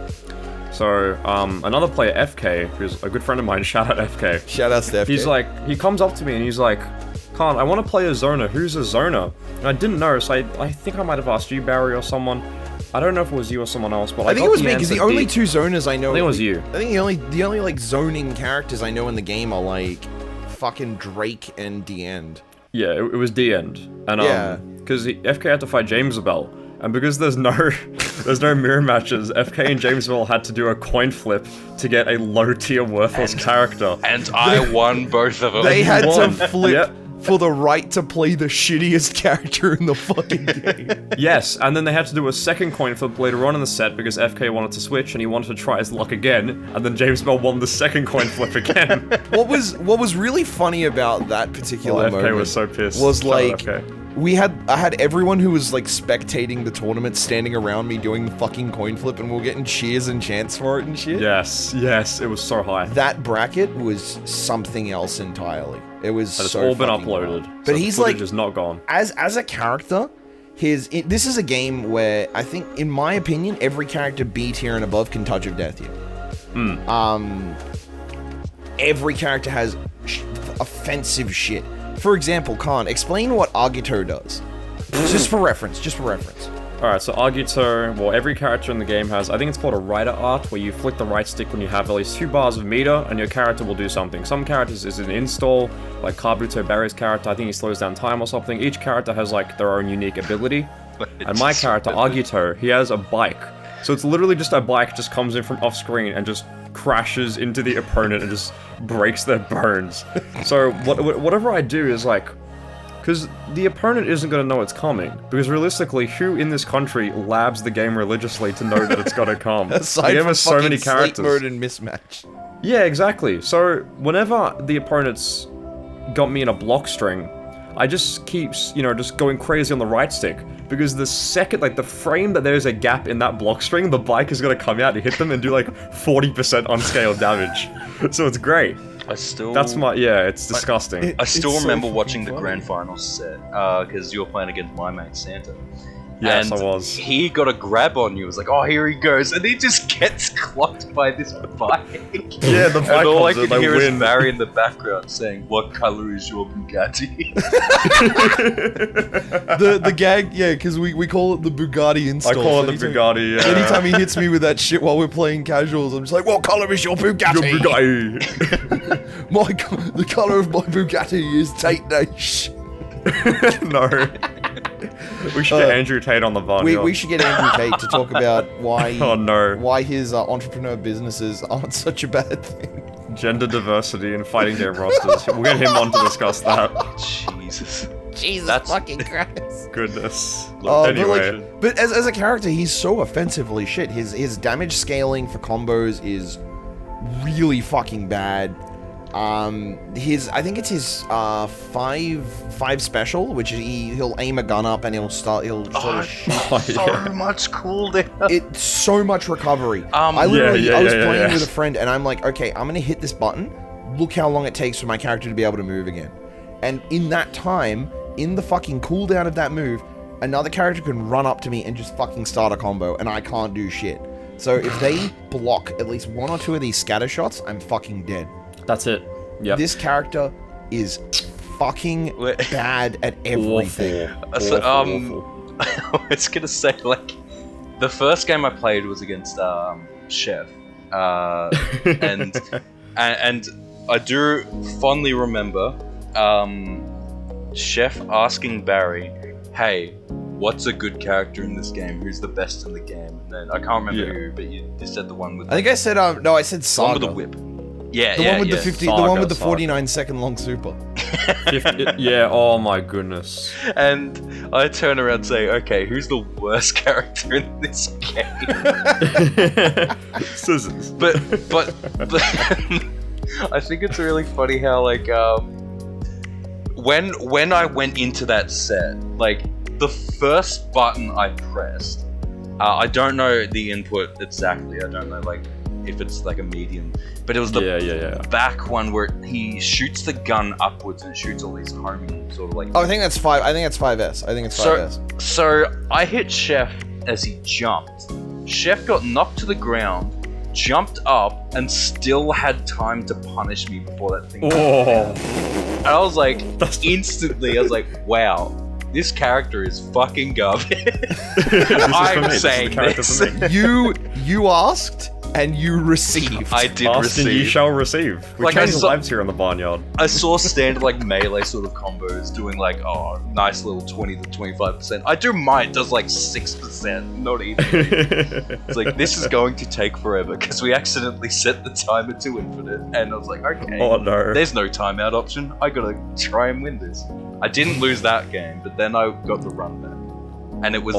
S3: So, another player, FK, who's a good friend of mine, shout out FK.
S4: Shout out to FK.
S3: He's like, he comes up to me and he's like, Khan, I want to play a Zoner. Who's a Zoner? And I didn't know, so I think I might have asked you, Barry, or someone. I don't know if it was you or someone else, but
S4: I think it was me, because the only two zoners I know...
S3: I think it was you.
S4: I think the only like zoning characters I know in the game are like fucking Drake and The End.
S3: Yeah, it was The End. And because FK had to fight Jamesibell, and because there's no mirror matches, FK and Jamesibell had to do a coin flip to get a low tier worthless character.
S5: And I won both of them.
S4: They had to flip for the right to play the shittiest character in the fucking game.
S3: Yes, and then they had to do a second coin flip later on in the set because FK wanted to switch and he wanted to try his luck again, and then Jamesibell won the second coin flip again.
S4: What was really funny about that particular moment
S3: FK was so pissed.
S4: Was like, I had everyone who was like spectating the tournament standing around me doing the fucking coin flip, and we were getting cheers and chants for it and shit.
S3: Yes, it was so high.
S4: That bracket was something else entirely. It was
S3: but it's
S4: so
S3: all been
S4: fucking
S3: uploaded.
S4: wild. But
S3: so
S4: he's
S3: the
S4: like,
S3: is not gone.
S4: As a character, this is a game where I think, in my opinion, every character B tier and above can touch of death here. Every character has offensive shit. For example, Khan, explain what Agito does. Just for reference.
S3: Alright, so Agito, well, every character in the game has, I think it's called a rider art, where you flick the right stick when you have at least 2 bars of meter, and your character will do something. Some characters is an install, like Kabuto Barry's character, I think he slows down time or something. Each character has, like, their own unique ability. And my character, Agito, he has a bike. So it's literally just a bike just comes in from off screen and just crashes into the opponent and just breaks their bones. So whatever I do is like, because the opponent isn't going to know it's coming. Because realistically, who in this country labs the game religiously to know that it's going to come?
S4: Aside
S3: the game
S4: from
S3: has so many characters.
S4: Sleep mode and mismatch.
S3: Yeah, exactly. So whenever the opponent's got me in a block string, I just keep, just going crazy on the right stick. Because the second, the frame that there's a gap in that block string, the bike is going to come out and hit them and do 40% unscaled damage. So it's great. it's disgusting.
S5: I still remember watching the grand final set, because you were playing against my mate Santa.
S3: Yes,
S5: and
S3: I was.
S5: he got a grab on you. It was like, oh, here he goes, and he just gets clocked by this bike.
S3: Yeah, the bike
S5: and all I
S3: comes
S5: could
S3: in,
S5: hear
S3: they
S5: is
S3: win.
S5: Barry in the background saying, "What color is your Bugatti?"
S4: The gag, yeah, because we call it the Bugatti
S3: I
S4: install.
S3: call it
S4: So
S3: the Bugatti, yeah.
S4: Anytime he hits me with that shit while we're playing casuals, I'm just like, what color is your Bugatti?
S3: Your Bugatti.
S4: The color of my Bugatti is Tate Nash.
S3: No. We should get Andrew Tate on the Bahnyard.
S4: We should get Andrew Tate to talk about why
S3: Oh, no.
S4: why his entrepreneur businesses aren't such a bad thing.
S3: Gender diversity and fighting game rosters. We'll get him on to discuss that.
S5: Jesus.
S4: Jesus fucking Christ.
S3: Goodness.
S4: Anyway. But as a character, he's so offensively shit. His damage scaling for combos is really fucking bad. I think it's his 5 special, which he'll aim a gun up and he'll sort of shoot.
S5: So much cooldown.
S4: It's so much recovery. I was playing with a friend and I'm like, okay, I'm gonna hit this button. Look how long it takes for my character to be able to move again. And in that time, in the fucking cooldown of that move, another character can run up to me and just fucking start a combo, and I can't do shit. So if they block at least 1 or 2 of these scatter shots, I'm fucking dead.
S3: That's it. Yep.
S4: This character is fucking bad at everything.
S5: So, I was gonna say, like, the first game I played was against Chef, and I do fondly remember Chef asking Barry, "Hey, what's a good character in this game? Who's the best in the game?" And then I can't remember who, but you said the one with.
S4: I think I said no. I said Saga.
S5: The one with the whip. Yeah,
S4: the one with the 50, the one with the
S3: Saga.
S4: 49-second long super.
S3: 50, yeah, oh my goodness.
S5: And I turn around and say, okay, who's the worst character in this game?
S3: Scissors.
S5: But I think it's really funny how, like, when I went into that set, like, the first button I pressed, I don't know the input exactly. I don't know, like, if it's like a medium, but it was the back one where he shoots the gun upwards and shoots all these homing sort of like.
S4: Oh, I think that's 5. I think it's 5S. I think it's 5S.
S5: So I hit Chef as he jumped. Chef got knocked to the ground, jumped up, and still had time to punish me before that thing. And I was like, instantly, I was like, wow. This character is fucking garbage. I'm saying this.
S4: You asked and you received.
S5: I did
S3: Ask
S5: receive.
S3: and you shall receive. We
S5: Like,
S3: change lives here on the Bahnyard.
S5: I saw standard like melee sort of combos doing like, oh, nice little 20 to 25%. I do mine, does like 6%, not even. It's like, this is going to take forever because we accidentally set the timer to infinite, and I was like, okay,
S3: Oh no.
S5: there's no timeout option. I gotta try and win this. I didn't lose that game, but then I got the run back. And it was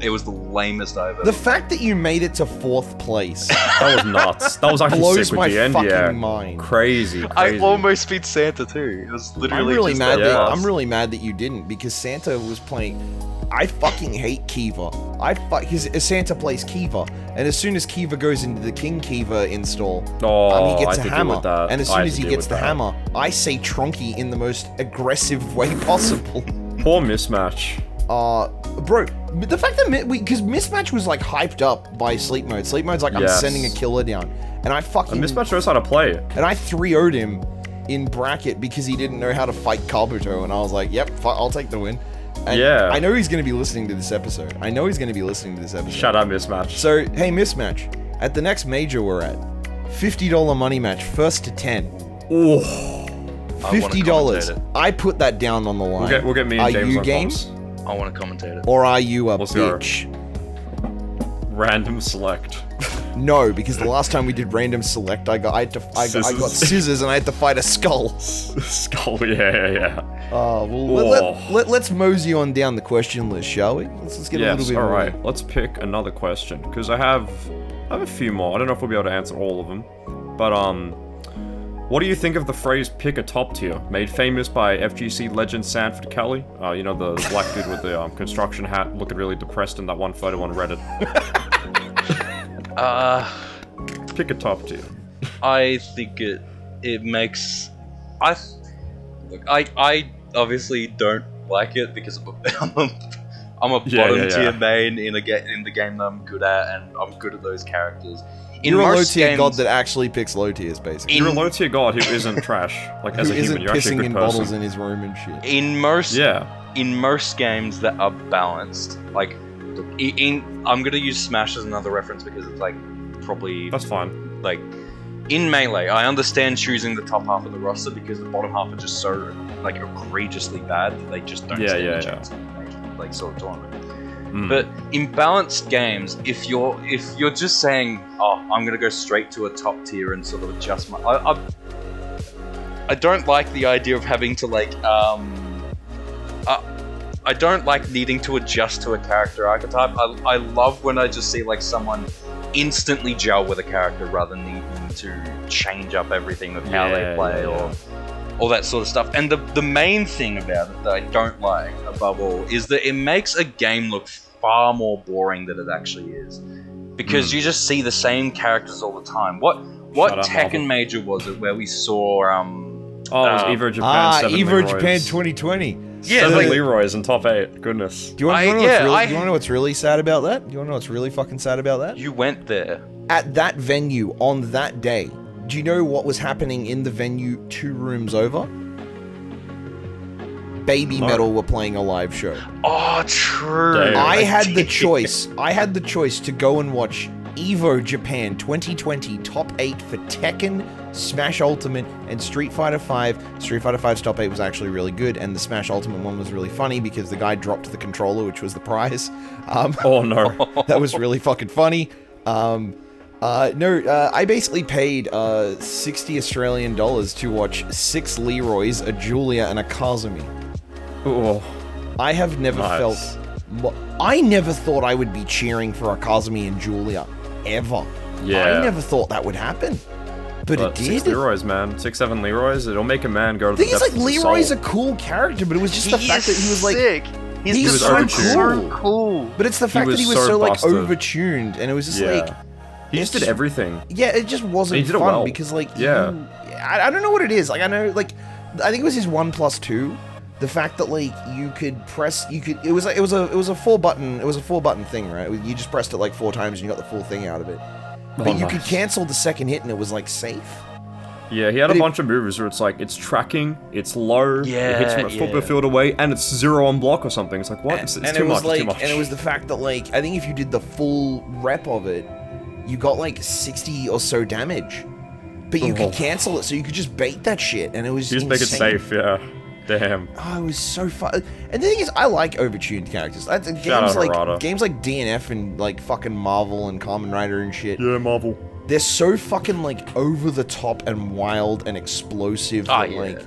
S5: it was the lamest I've ever.
S4: The fact that you made it to 4th place
S3: That was nuts. That was actually
S4: blows
S3: sick
S4: my
S3: with the end,
S4: fucking mind.
S3: Crazy.
S5: I almost beat Santa too. It was literally
S4: I'm really mad that you didn't, because Santa was playing. I fucking hate Kiva. Santa plays Kiva, and as soon as Kiva goes into the King Kiva install, he gets a hammer. And as soon as he gets the hammer, I say Trunky in the most aggressive way possible.
S3: Poor mismatch.
S4: Bro, the fact that because Mismatch was like hyped up by Sleep Mode. Sleep Mode's like, I'm sending a killer down, and I fucking
S3: Mismatch knows how to play.
S4: And I 3-0'd him in bracket because he didn't know how to fight Kabuto, and I was like, yep, I'll take the win. And I know he's gonna be listening to this episode. Shut
S3: up, Mismatch.
S4: So, hey, Mismatch, at the next major we're at, $50 money match, first to 10.
S3: Ooh.
S4: $50. I put that down on the line.
S3: We'll get me and James
S4: you
S3: on
S4: game?
S3: comms.
S5: I want to commentate it.
S4: Or are you a
S3: Let's
S4: bitch?
S3: Go. Random select.
S4: No, because the last time we did random select, I got scissors and I had to fight a skull.
S3: Skull, yeah.
S4: Let's mosey on down the question list, shall we? Let's get a little bit.
S3: All right. Let's pick another question because I have a few more. I don't know if we'll be able to answer all of them, but what do you think of the phrase "pick a top tier," made famous by FGC legend Sanford Kelly? You know, the black dude with the construction hat, looking really depressed in that one photo on Reddit. Pick a top tier.
S5: I think it makes. I obviously don't like it because I'm a bottom tier main in the game that I'm good at, and I'm good at those characters.
S4: You're a low tier god that actually picks low tiers, basically.
S3: You're a low tier god who isn't trash. Like as a human, you're actually a good person.
S4: Pissing in bottles in his room and shit.
S5: In most games that are balanced, like I'm gonna use Smash as another reference because it's like probably
S3: that's fine.
S5: Like in Melee, I understand choosing the top half of the roster because the bottom half are just so like egregiously bad that they just don't stand a chance in like sort of tournament. But in balanced games, if you're just saying, "Oh, I'm gonna go straight to a top tier and sort of adjust my," I don't like the idea of having to like I don't like needing to adjust to a character archetype. I love when I just see like someone instantly gel with a character rather than needing to change up everything of how they play or all that sort of stuff. And the main thing about it that I don't like, above all, is that it makes a game look far more boring than it actually is. Because you just see the same characters all the time. What Tekken Major was it where we saw
S3: it was Evo Japan 7
S4: Evo
S3: Leroy's.
S4: Japan 2020.
S3: Yeah, 7 Leroy's in top 8. Goodness.
S4: Do you want to know what's really sad about that? Do you want to know what's really fucking sad about that?
S5: You went there.
S4: At that venue on that day, do you know what was happening in the venue 2 rooms over? Baby Metal were playing a live show.
S5: Oh, true.
S3: Damn.
S4: I had the choice to go and watch Evo Japan 2020 top 8 for Tekken, Smash Ultimate, and Street Fighter V. Street Fighter V's top 8 was actually really good, and the Smash Ultimate one was really funny because the guy dropped the controller, which was the prize.
S3: Oh no.
S4: That was really fucking funny. I basically paid 60 Australian dollars to watch 6 Leroys, a Julia, and a Kazumi.
S3: Oh.
S4: I have never felt... I never thought I would be cheering for a Kazumi and Julia, ever.
S3: Yeah.
S4: I never thought that would happen. But it did.
S3: 6 Leroys, man. 6, 7 Leroys. It'll make a man go to the
S4: depths of the soul.
S3: Leroy's
S4: a cool character, but it was just the fact that he was like...
S5: sick.
S4: He's so cool. But it's the fact that he was so like
S3: busted.
S4: overtuned, and it was just like...
S3: He just did everything.
S4: Yeah, it just wasn't fun because like... I don't know what it is. Like, I know, like... I think it was his 1+2. The fact that like you could press, it was a 4-button thing, right? You just pressed it like 4 times and you got the full thing out of it. But you could cancel the second hit and it was like safe.
S3: Yeah, he had a bunch of moves where it's like it's tracking, it's low, it hits from a football field away, and it's 0 on block or something. It's like what? It's too much. Too much.
S4: And it was the fact that like I think if you did the full rep of it, you got like 60 or so damage. But you could cancel it, so you could just bait that shit, and it was
S3: just make it safe, yeah. Damn.
S4: Oh, it was so fun. And the thing is, I like overtuned characters. Games like DNF and like fucking Marvel and Kamen Rider and shit.
S3: Yeah, Marvel.
S4: They're so fucking like over the top and wild and explosive that like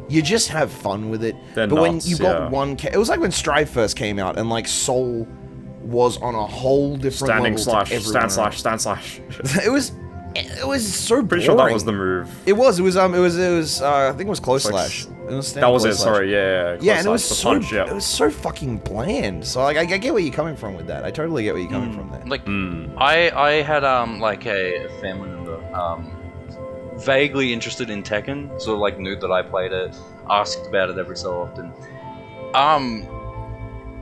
S4: you just have fun with it.
S3: They're
S4: but
S3: nuts,
S4: when you got one, it was like when Strive first came out and like Soul was on a whole different level.
S3: Stand slash.
S4: It was so boring.
S3: Pretty sure that was the move.
S4: It was I think it was close slash.
S3: That was it. Sorry, yeah.
S4: Yeah, and it was so fucking bland. So like, I get where you're coming from with that. I totally get where you're coming from there.
S5: Like, I had like a family member vaguely interested in Tekken, sort of like knew that I played it, asked about it every so often.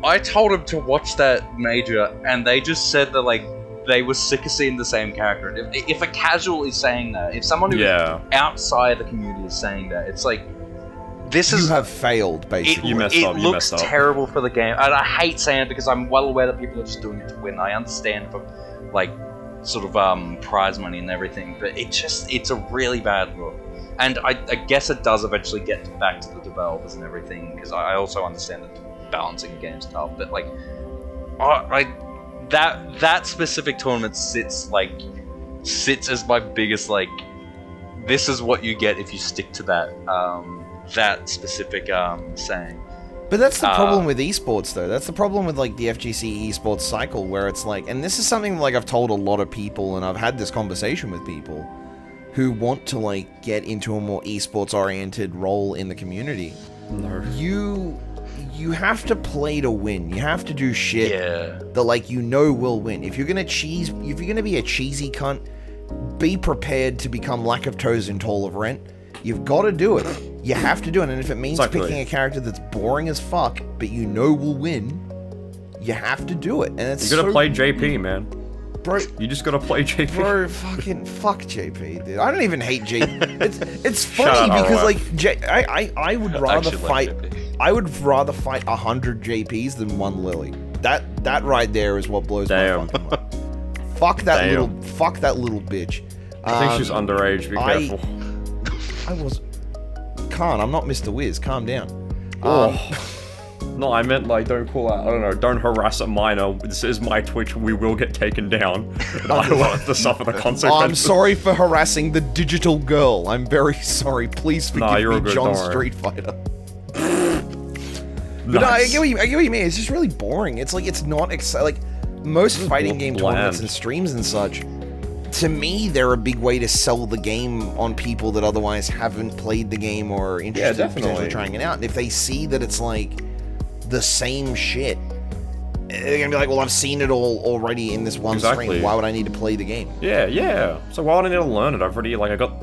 S5: I told him to watch that major, and they just said that like they were sick of seeing the same character. If a casual is saying that, if someone who is outside the community is saying that, it's like you have failed, basically. It looks terrible for the game, and I hate saying it because I'm well aware that people are just doing it to win. I understand for like sort of prize money and everything, but it's a really bad look. And I guess it does eventually get back to the developers and everything, because I also understand that balancing games tough, but like that specific tournament sits as my biggest like, this is what you get if you stick to that specific saying.
S4: But that's the problem with esports, though. That's the problem with like the FGC esports cycle, where it's like, and this is something like I've told a lot of people, and I've had this conversation with people who want to like get into a more esports oriented role in the community. No. You have to play to win. You have to do shit that like will win. If you're gonna be a cheesy cunt, be prepared to become lack of toes and tall of rent. You've got to do it. You have to do it. And if it means picking a character that's boring as fuck, but will win, You have to do it, and it's
S3: You gotta play JP, man.
S4: Bro,
S3: you just gotta play JP.
S4: Bro, fuck JP, dude. I don't even hate JP. It's funny because like I would rather fight. I would rather fight 100 JPs than one Lily. That right there is what blows my fucking mind. Fuck that little bitch.
S3: I think she's underage. Be careful.
S4: I was. Khan, I'm not Mr. Wiz. Calm down.
S3: No, I meant like don't call out. I don't know. Don't harass a minor. This is my Twitch. We will get taken down. I will have to suffer the consequences.
S4: I'm sorry for harassing the digital girl. I'm very sorry. Please forgive me, John Street Fighter. But no, I get what you mean. It's just really boring. It's like it's not like most fighting game tournaments and streams and such. To me, they're a big way to sell the game on people that otherwise haven't played the game or are interested in potentially trying it out. And if they see that it's like the same shit, they're gonna be like, "Well, I've seen it all already in this one stream. Why would I need to play the game?"
S3: Yeah. So why would I need to learn it? I've already I got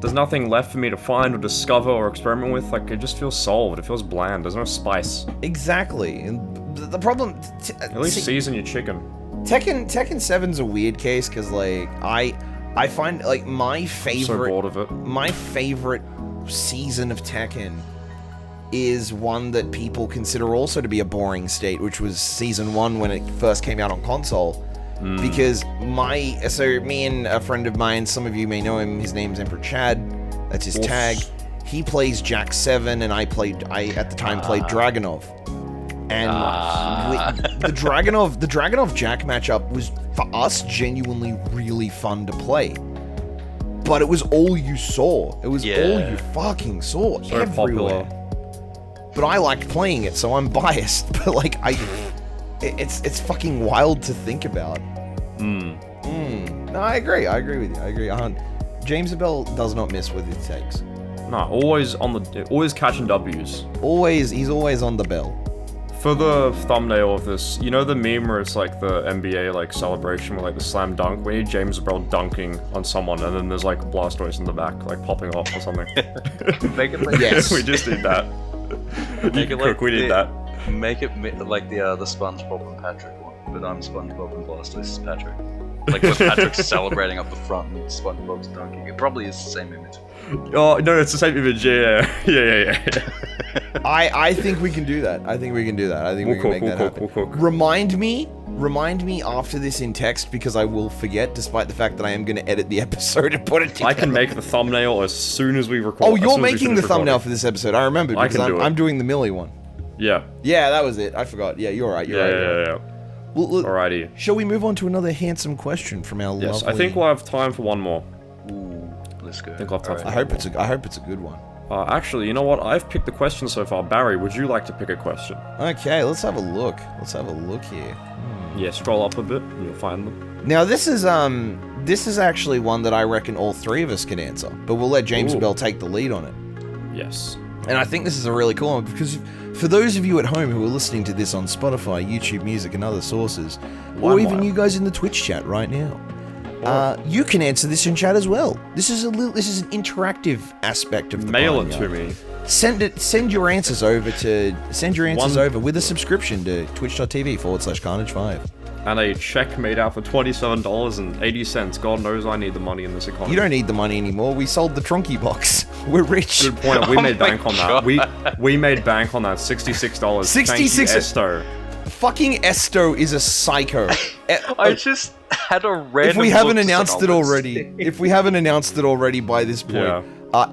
S3: there's nothing left for me to find or discover or experiment with. Like, it just feels solved. It feels bland. There's no spice.
S4: Exactly. And the problem...
S3: At least season your chicken.
S4: Tekken 7's a weird case, because, like, I find, like, my favorite...
S3: I'm so bored of it.
S4: My favorite season of Tekken is one that people consider also to be a boring state, which was Season 1 when it first came out on console. Because me and a friend of mine, some of you may know him, his name's Emperor Chad, that's his tag. He plays Jack 7, and I at the time played Dragunov. And the Dragunov Jack matchup was, for us, genuinely really fun to play. But it was all you saw. It was all you fucking saw, so everywhere. Popular. But I liked playing it, so I'm biased. But like, it's fucking wild to think about. No, I agree with you. I agree. Jamesibell does not miss with his takes.
S3: No, always catching W's.
S4: He's always on the bell.
S3: For the thumbnail of this, you know the meme where it's like the NBA like celebration with like the slam dunk? We need Jamesibell dunking on someone, and then there's like Blastoise in the back like popping off or something.
S5: Make it like
S4: yes,
S3: we just need that. We need that.
S5: Make it like the SpongeBob and Patrick one, but I'm SpongeBob and Blastoise is Patrick. Like when Patrick's celebrating up the front and SpongeBob's dunking. It probably is the same image.
S3: Oh no, it's the same image. Yeah.
S4: I think we can do that. I think we can make that happen. Remind me after this in text, because I will forget, despite the fact that I am going to edit the episode and put it together.
S3: I can make the thumbnail as soon as we record.
S4: Oh, you're making the thumbnail for this episode. I remember because I'm doing the Millie one.
S3: Yeah.
S4: Yeah, that was it. I forgot. Yeah, you're right.
S3: Yeah.
S4: Well,
S3: alrighty.
S4: Shall we move on to another handsome question from our lovely...
S3: Yes, I think we'll have time for one more.
S5: Ooh, let's go.
S3: I think we'll have time for
S4: I hope it's a good one.
S3: Actually, you know what? I've picked the question so far. Barry, would you like to pick a question?
S4: Okay, let's have a look. Here.
S3: Yeah, scroll up a bit and you'll find them.
S4: Now, this is actually one that I reckon all three of us can answer, but we'll let Jamesibell take the lead on it.
S3: Yes.
S4: And I think this is a really cool one, because for those of you at home who are listening to this on Spotify, YouTube Music, and other sources, or even you guys in the Twitch chat right now, you can answer this in chat as well. This is an interactive aspect of the
S3: Mail
S4: Bahnyard.
S3: it to me.
S4: Send your answers over with a subscription to twitch.tv/Carnage5.
S3: And a check made out for $27.80. God knows I need the money in this economy.
S4: You don't need the money anymore. We sold the Trunky box. We're rich.
S3: Good point. We made bank on that. We made bank on that. $66.
S4: 66.
S3: Esto.
S4: Fucking Esto is a psycho.
S5: I just had a random.
S4: If we haven't announced it already by this point,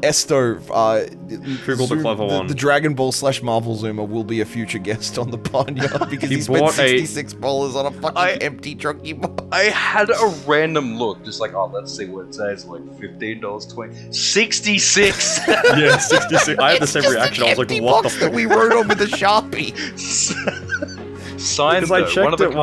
S4: Esto,
S3: Google the clever one.
S4: The Dragon Ball / Marvel Zoomer will be a future guest on the Barnyard because he spent $66 on a fucking empty Trunky box.
S5: I had a random look, just like, let's see what it says, like $15, 20, 66.
S3: Yeah, 66. I had the same reaction. I was like, what the fuck?
S4: That we wrote on with a Sharpie.
S5: Signed,
S3: because I checked it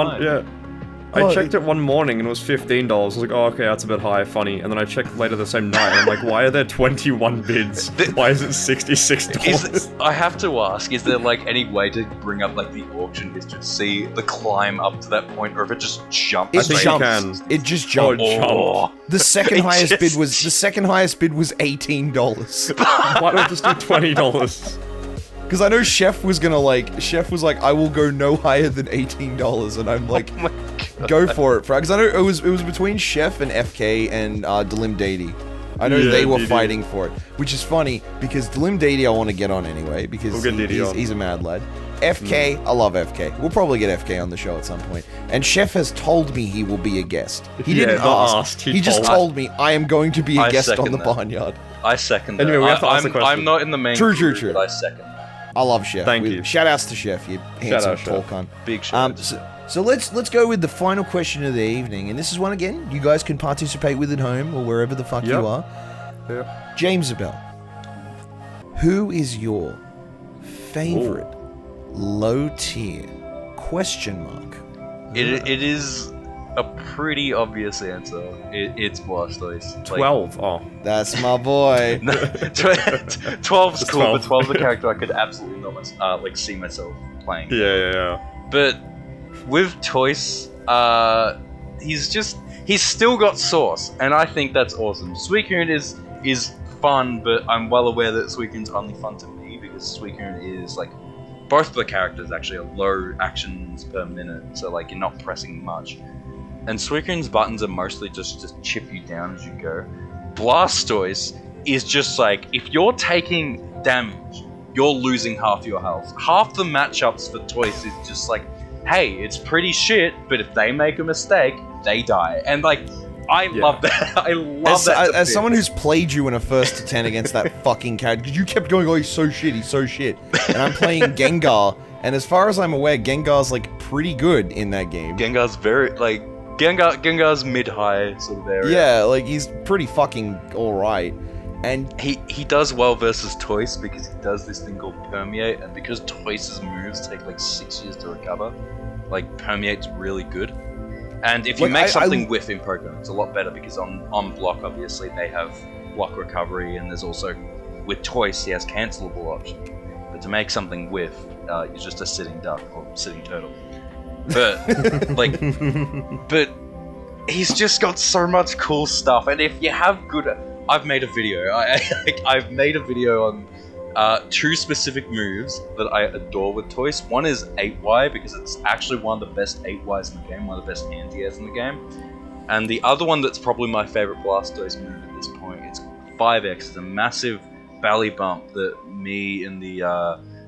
S3: I checked it one morning and it was $15. I was like, oh, okay, that's a bit high, funny. And then I checked later the same night and I'm like, why are there 21 bids? Why is it $66?
S5: I have to ask, is there like any way to bring up like the auction history to see the climb up to that point, or if it just jumps?
S4: It just jumped. The second highest bid was $18.
S3: Why don't I just do $20?
S4: Because I know Chef was like, I will go no higher than $18, and I'm like, go for it, because I know it was between Chef and FK and Dalim Dady. I know they were fighting for it, which is funny because Dalim Dady I want to get on anyway because he's a mad lad. FK, I love FK. We'll probably get FK on the show at some point. And Chef has told me he will be a guest. He didn't ask. He just told me I am going to be a guest on the Bahnyard.
S5: I second that.
S3: Anyway, we have to ask the question.
S5: I'm not in the main
S4: True.
S5: but I second that.
S4: I love Chef.
S3: Thank you.
S4: Shout outs to Chef, you handsome tall cunt.
S5: Big shout
S4: So let's go with the final question of the evening, and this is one again you guys can participate with at home or wherever the fuck you are.
S3: Yep.
S4: Jamesibell, who is your favorite low tier ?
S5: It is a pretty obvious answer. It's Blastoise.
S3: 12.
S4: That's my boy.
S5: 12's cool, but 12's a character I could absolutely not see myself playing.
S3: Yeah.
S5: But with Toyce, he's still got sauce, and I think that's awesome. Suicune is fun, but I'm well aware that Suicune's only fun to me because Suicune is both the characters actually are low actions per minute, so you're not pressing much. And Suicune's buttons are mostly just to chip you down as you go. Blastoise is just if you're taking damage, you're losing half your health. Half the matchups for Toyce is just hey, it's pretty shit, but if they make a mistake, they die. And I love that. I love that.
S4: As someone who's played you in a 1st to 10 against that fucking character, because you kept going, he's so shit. And I'm playing Gengar, and as far as I'm aware, Gengar's pretty good in that game.
S5: Gengar's very Gengar's mid-high sort of area.
S4: Yeah, he's pretty fucking alright. And
S5: he does well versus Toyce because he does this thing called Permeate, and because Toyce's moves take 6 years to recover, Permeate's really good. And if you make something whiff in Pokemon, it's a lot better because on block, obviously, they have block recovery, and there's also, with Toyce, he has cancelable option. But to make something whiff, you're just a sitting duck or sitting turtle. But, but he's just got so much cool stuff, and if you have good... I've made a video. I've made a video on 2 specific moves that I adore with Toyce. One is 8Y because it's actually one of the best 8Ys in the game, one of the best anti-airs in the game. And the other one that's probably my favorite Blastoise move at this point, it's 5X. It's a massive belly bump that me and the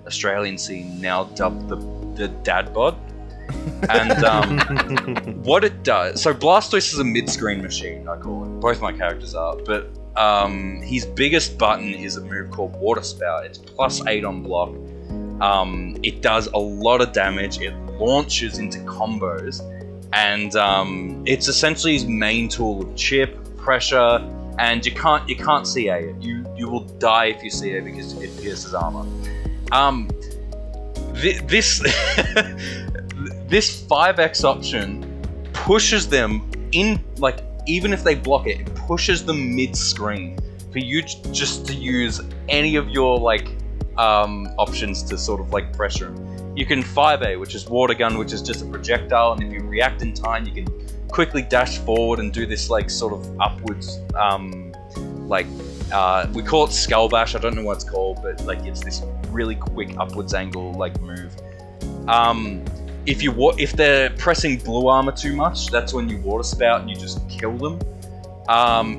S5: Australian scene now dub the dad bod. And what it does, so Blastoise is a mid-screen machine, I call it. Both my characters are, but his biggest button is a move called Water Spout. It's +8 on block. It does a lot of damage. It launches into combos, and it's essentially his main tool of chip, pressure, and you can't CA it. You will die if you CA because it pierces armor. This this 5X option pushes them in, even if they block it, it pushes them mid-screen for you just to use any of your options to sort of pressure them. You can 5A, which is Water Gun, which is just a projectile, and if you react in time, you can quickly dash forward and do this sort of upwards, we call it Skull Bash. I don't know what it's called, but it's this really quick upwards angle move. If they're pressing blue armor too much, that's when you Water Spout and you just kill them.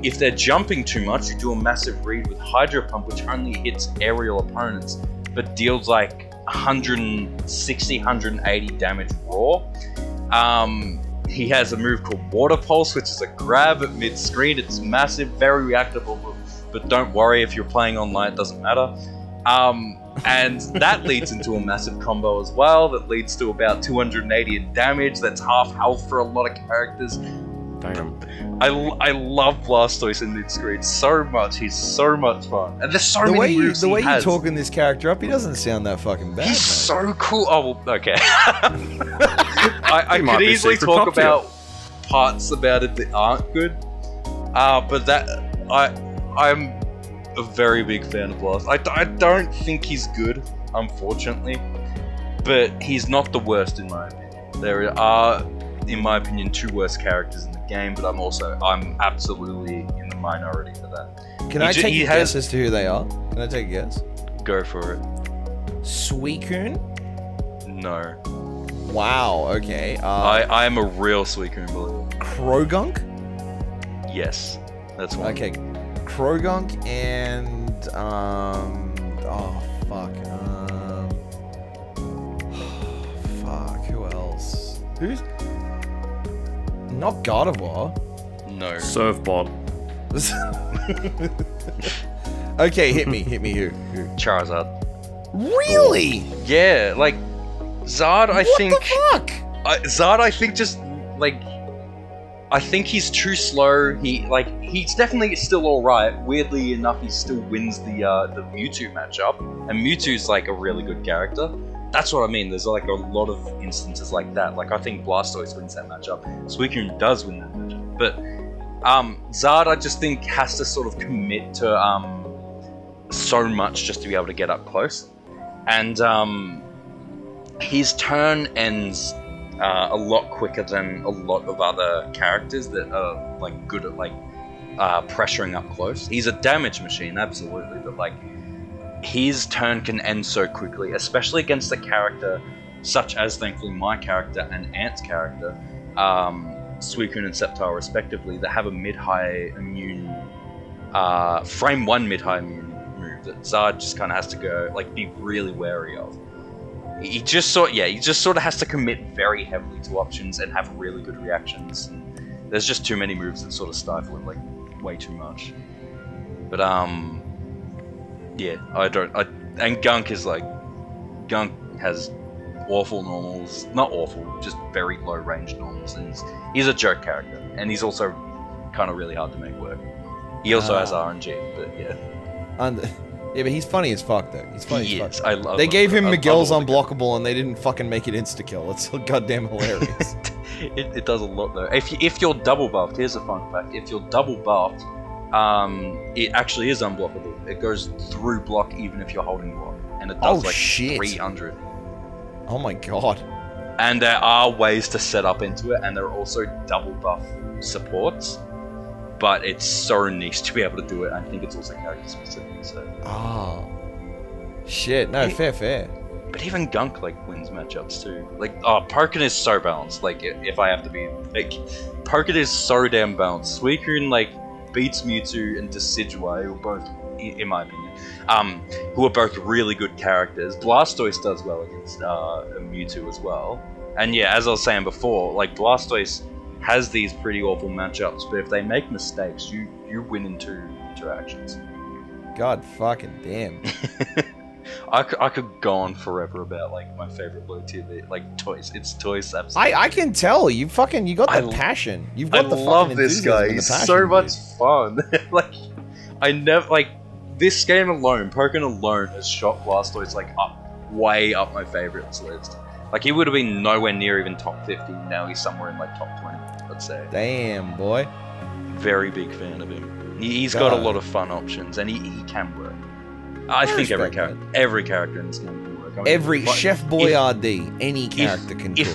S5: If they're jumping too much, you do a massive read with Hydro Pump, which only hits aerial opponents, but deals 160, 180 damage raw. He has a move called Water Pulse, which is a grab at mid-screen. It's massive, very reactable, but don't worry, if you're playing online, it doesn't matter. And that leads into a massive combo as well, that leads to about 280 in damage. That's half health for a lot of characters.
S3: Damn.
S5: I love Blastoise in mid-screen so much. He's so much fun. And there's so many moves
S4: The way
S5: he has.
S4: you're talking this character up, he doesn't sound that fucking bad.
S5: He's so cool. Oh, well, okay. I
S3: might
S5: could
S3: be
S5: easily
S3: secret
S5: talk
S3: top tier.
S5: about parts about it that aren't good. But I'm a very big fan of Blast. I don't think he's good, unfortunately, but he's not the worst in my opinion. There are, in my opinion, 2 worst characters in the game, but I'm absolutely in the minority for that.
S4: Can I take a guess as to who they are? Can I take a guess?
S5: Go for it.
S4: Suicune?
S5: No.
S4: Wow, okay.
S5: I am a real Suicune believer.
S4: Krogunk?
S5: Yes. That's one.
S4: Okay. Krogunk and, oh, fuck. Fuck, who else? Who's... Not Gardevoir.
S5: No.
S3: Surfbot.
S4: Okay, hit me. Who?
S5: Charizard.
S4: Really?
S5: Yeah, like, Zard, I think...
S4: What the fuck?
S5: Zard, I think just, like... I think he's too slow. He's definitely still alright. Weirdly enough, he still wins the Mewtwo matchup. And Mewtwo's, like, a really good character. That's what I mean. There's, like, a lot of instances like that. Like, I think Blastoise wins that matchup. Suicune does win that matchup. But, Zard, I just think, has to sort of commit to, so much just to be able to get up close. And, his turn ends... a lot quicker than a lot of other characters that are like good at like pressuring up close. He's a damage machine, absolutely, but like his turn can end so quickly, especially against a character such as, thankfully, my character and Ant's character, Suicune and Sceptile respectively, that have a mid-high immune, frame 1 mid-high immune move that Zard just kind of has to go like be really wary of. He just sort of has to commit very heavily to options and have really good reactions. And there's just too many moves that sort of stifle it, like way too much. But yeah, and Gunk is like, Gunk has awful normals, not awful, just very low range normals, and he's a joke character, and he's also kind of really hard to make work. He also has RNG, but yeah.
S4: Yeah, but he's funny as fuck, though. He's funny as fuck.
S5: They
S4: gave him Miguel's Unblockable, and they didn't fucking make it insta-kill. It's so goddamn hilarious.
S5: It does a lot, though. If you're double buffed, here's a fun fact. If you're double buffed, it actually is unblockable. It goes through block even if you're holding block. And it does, 300.
S4: Oh my god.
S5: And there are ways to set up into it, and there are also double buff supports. But it's so niche to be able to do it. I think it's also character specific. So.
S4: Oh. Shit. No, fair.
S5: But even Gunk wins matchups too. Pokken is so balanced. If I have to be Pokken is so damn balanced. Suicune beats Mewtwo and Decidueye, who are both, in my opinion, who are both really good characters. Blastoise does well against Mewtwo as well. And yeah, as I was saying before, Blastoise has these pretty awful matchups, but if they make mistakes, you win in two interactions.
S4: God fucking damn.
S5: I could go on forever about my favorite low tier toys. It's toys, absolutely.
S4: I can tell you got the passion. You've got the fucking
S5: love this guy. He's so much fun. I never this game alone, Pokken alone, has shot Blastoise way up my favorites list. He would have been nowhere near even top 50. Now he's somewhere in top 20, let's say.
S4: Damn, boy.
S5: Very big fan of him. He's got a lot of fun options, and he can work. I think every character in this game can work.
S4: Chef Boyardee, any character can cook.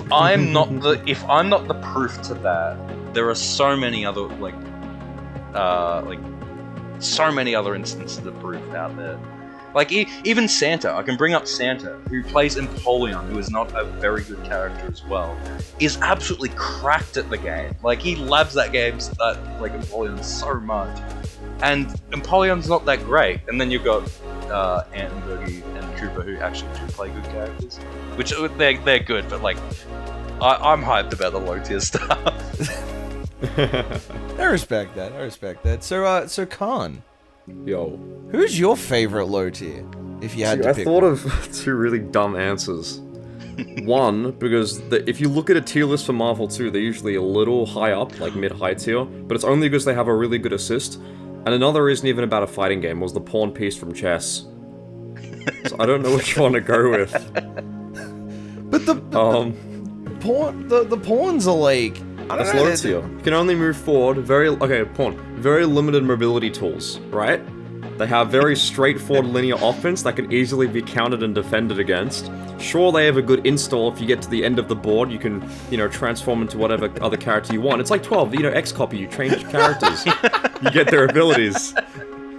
S5: If I'm not the proof to that, there are so many other so many other instances of proof out there. Even Santa, I can bring up Santa, who plays Empoleon, who is not a very good character as well, is absolutely cracked at the game. He labs that game, Empoleon so much. And Empoleon's not that great. And then you've got Ant and Boogie and Koopa, who actually do play good characters. Which, they're good, but I'm hyped about the low tier stuff.
S4: I respect that. So Khan.
S3: Yo.
S4: Who's your favorite low tier? If you had to pick.
S3: I thought of two really dumb answers. One, because if you look at a tier list for Marvel 2, they're usually a little high up, mid-high tier, but it's only because they have a really good assist. And another isn't even about a fighting game, was the pawn piece from chess. So I don't know which one to go with.
S4: But the pawns are
S3: That's low tier. You can only move forward, very limited mobility tools, right? They have very straightforward linear offense that can easily be countered and defended against. Sure, they have a good install. If you get to the end of the board, you can, transform into whatever other character you want. It's like 12, X-Copy, you change characters. You get their abilities.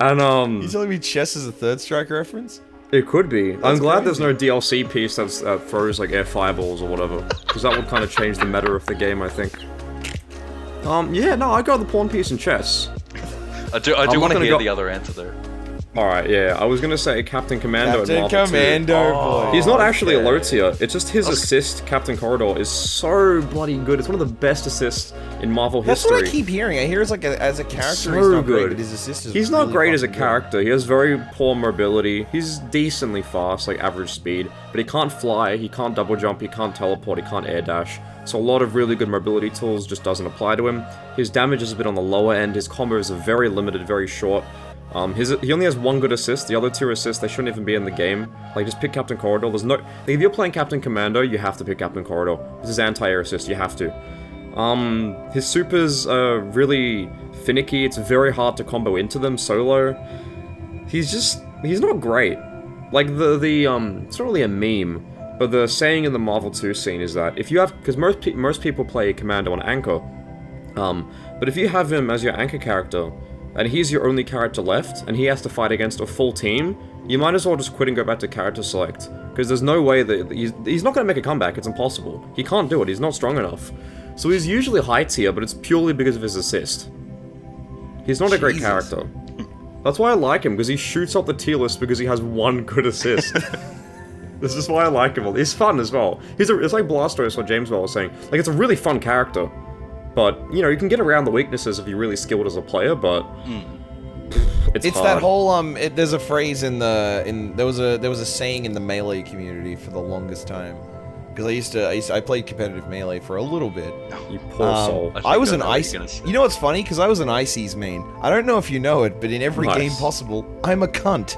S3: And,
S4: You telling me chess is a Third Strike reference?
S3: It could be. I'm glad there's no DLC piece that throws like air fireballs or whatever, because that would kind of change the meta of the game, I think. Yeah, no, I got the pawn piece in chess.
S5: I do want to hear the other answer though.
S3: Alright, yeah, I was gonna say Captain Commando in Marvel 2.
S4: Boy.
S3: He's not actually a low tier, it's just his assist, Captain Corridor, is so bloody good. It's one of the best assists in Marvel history.
S4: That's what I keep hearing. I hear it's like as a character,
S3: So
S4: he's not
S3: good.
S4: great, but his assist is
S3: He's not
S4: really
S3: great as a
S4: fucking
S3: character. He has very poor mobility. He's decently fast, like average speed, but he can't fly, he can't double jump, he can't teleport, he can't air dash. So a lot of really good mobility tools just doesn't apply to him. His damage is a bit on the lower end, his combos are very limited, very short. He only has one good assist, the other two assists, they shouldn't even be in the game. Like, just pick Captain Corridor, there's no... Like, if you're playing Captain Commando, you have to pick Captain Corridor. This is anti-air assist, you have to. His supers are really finicky, it's very hard to combo into them solo. He's not great. Like, it's not really a meme, but the saying in the Marvel 2 scene is that if you have... Because most people play Commando on Anchor, but if you have him as your Anchor character, and he's your only character left, and he has to fight against a full team, you might as well just quit and go back to character select. Because there's no way that... He's not going to make a comeback, it's impossible. He can't do it, he's not strong enough. So he's usually high tier, but it's purely because of his assist. He's not a great character. That's why I like him, because he shoots up the tier list because he has one good assist. This is why I like him. He's fun as well. It's like Blastoise, what Jamesibell was saying. Like, it's a really fun character. But, you know, you can get around the weaknesses if you're really skilled as a player, but... It's hard.
S4: that whole, there's a phrase there was a saying in the Melee community for the longest time. Because I played competitive Melee for a little bit.
S3: You poor soul.
S4: I was an Ice... You know what's funny? Because I was an Ices main. I don't know if you know it, but in every game possible, I'm a cunt.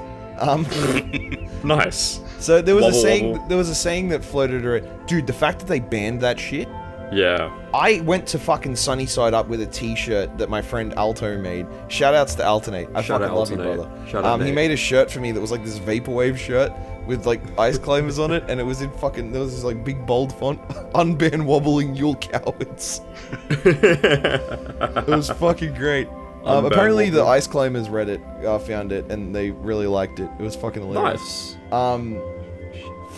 S3: Nice.
S4: So there was a saying that floated around. Dude, the fact that they banned that shit.
S3: Yeah.
S4: I went to fucking Sunnyside Up with a t-shirt that my friend Alto made. Shoutouts to Alternate. I fucking love you, brother. He made a shirt for me that was like this vaporwave shirt with like ice climbers on it, and it was in fucking, there was this like big bold font, unban wobbling Yule cowards. It was fucking great. Apparently the Ice Climbers Reddit found it, and they really liked it. It was fucking hilarious.
S3: Nice.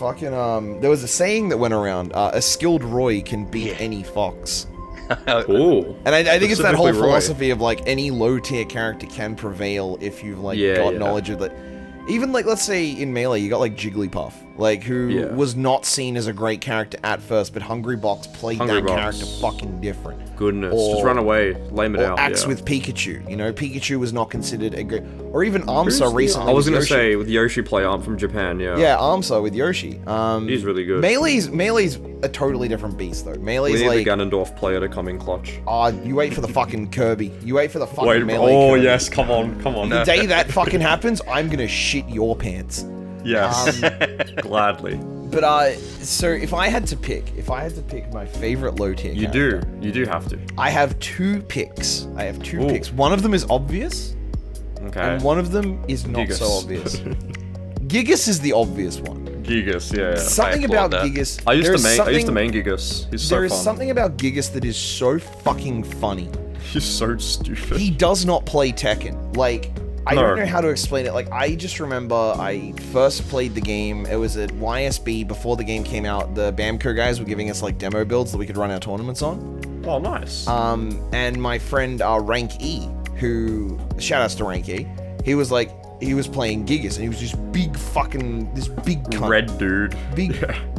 S4: There was a saying that went around, a skilled Roy can beat any fox.
S3: Ooh.
S4: And I think it's that whole
S3: Roy.
S4: philosophy of, like, any low-tier character can prevail if you've, like, got knowledge of it. Even, like, let's say in Melee, you got, like, Jigglypuff, like, who was not seen as a great character at first, but Hungrybox played character fucking different.
S3: Goodness, just run away, lame it out.
S4: Axe with Pikachu, you know, Pikachu was not considered a great... Or even Amsa recently.
S3: I was gonna say, with Yoshi play from Japan, yeah.
S4: Yeah, Amsa with Yoshi.
S3: He's really good.
S4: Melee's a totally different beast, though. Melee's
S3: we need
S4: like...
S3: the Ganondorf player to come in clutch.
S4: You wait for the fucking Kirby. You wait for the fucking Melee
S3: Oh,
S4: Kirby.
S3: yes, come on.
S4: The day that fucking happens, I'm gonna shit your pants.
S3: Yes, gladly.
S4: But, so if I had to pick my favorite low tier character...
S3: You do have to.
S4: I have two picks. Picks. One of them is obvious.
S3: Okay.
S4: And one of them is not
S3: Gigas.
S4: so obvious. Gigas is the obvious one.
S3: Gigas, yeah.
S4: Something about Gigas...
S3: I used to main Gigas. He's so fun.
S4: There is something about Gigas that is so fucking funny.
S3: He's so stupid.
S4: He does not play Tekken. Like... I don't know how to explain it. Like, I just remember I first played the game. It was at YSB before the game came out. The Bamco guys were giving us, like, demo builds that we could run our tournaments on.
S3: Oh, nice.
S4: And my friend, Rank E, who... Shoutouts to Rank E. He was playing Gigas, and he was this big cunt.
S3: Red dude.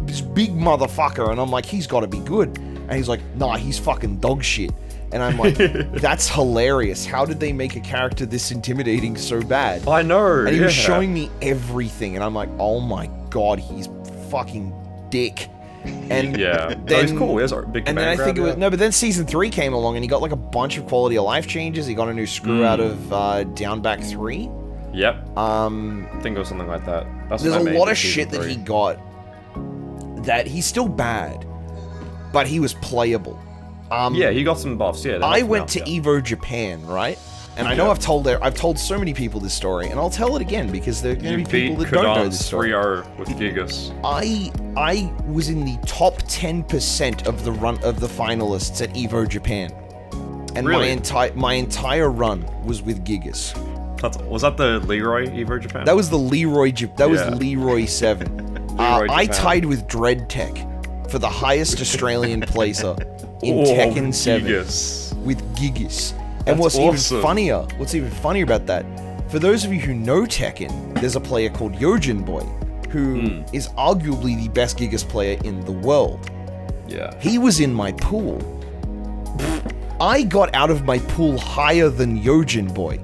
S4: This big motherfucker, and I'm like, he's gotta be good. And he's like, nah, he's fucking dog shit. And I'm like, that's hilarious. How did they make a character this intimidating so bad?
S3: I know.
S4: And he was showing me everything, and I'm like, oh my god, he's fucking dick. And
S3: then, he's cool. He has a big
S4: and then I think but then season 3 came along, and he got like a bunch of quality of life changes. He got a new screw out of Down Back 3.
S3: Yep. I think it was something like that.
S4: There's a lot of shit that he got that he's still bad, but he was playable.
S3: Yeah, he got some buffs. Yeah.
S4: I went to Evo Japan, right? And I know I've told so many people this story, and I'll tell it again because there are going to be people that don't know this story.
S3: 3-0 with Gigas.
S4: I was in the top 10% of the finalists at Evo Japan, and
S3: really?
S4: my entire run was with Gigas.
S3: Was that the Leroy Evo Japan?
S4: That was the Leroy. That was Leroy 7. I
S3: Japan.
S4: tied with Dread Tech for the highest Australian placer in Tekken 7
S3: Gigas.
S4: with Gigas. And
S3: That's
S4: what's
S3: awesome.
S4: even funnier about that, for those of you who know Tekken, there's a player called Yojin Boy, who is arguably the best Gigas player in the world.
S3: Yeah.
S4: He was in my pool. I got out of my pool higher than Yojin Boy.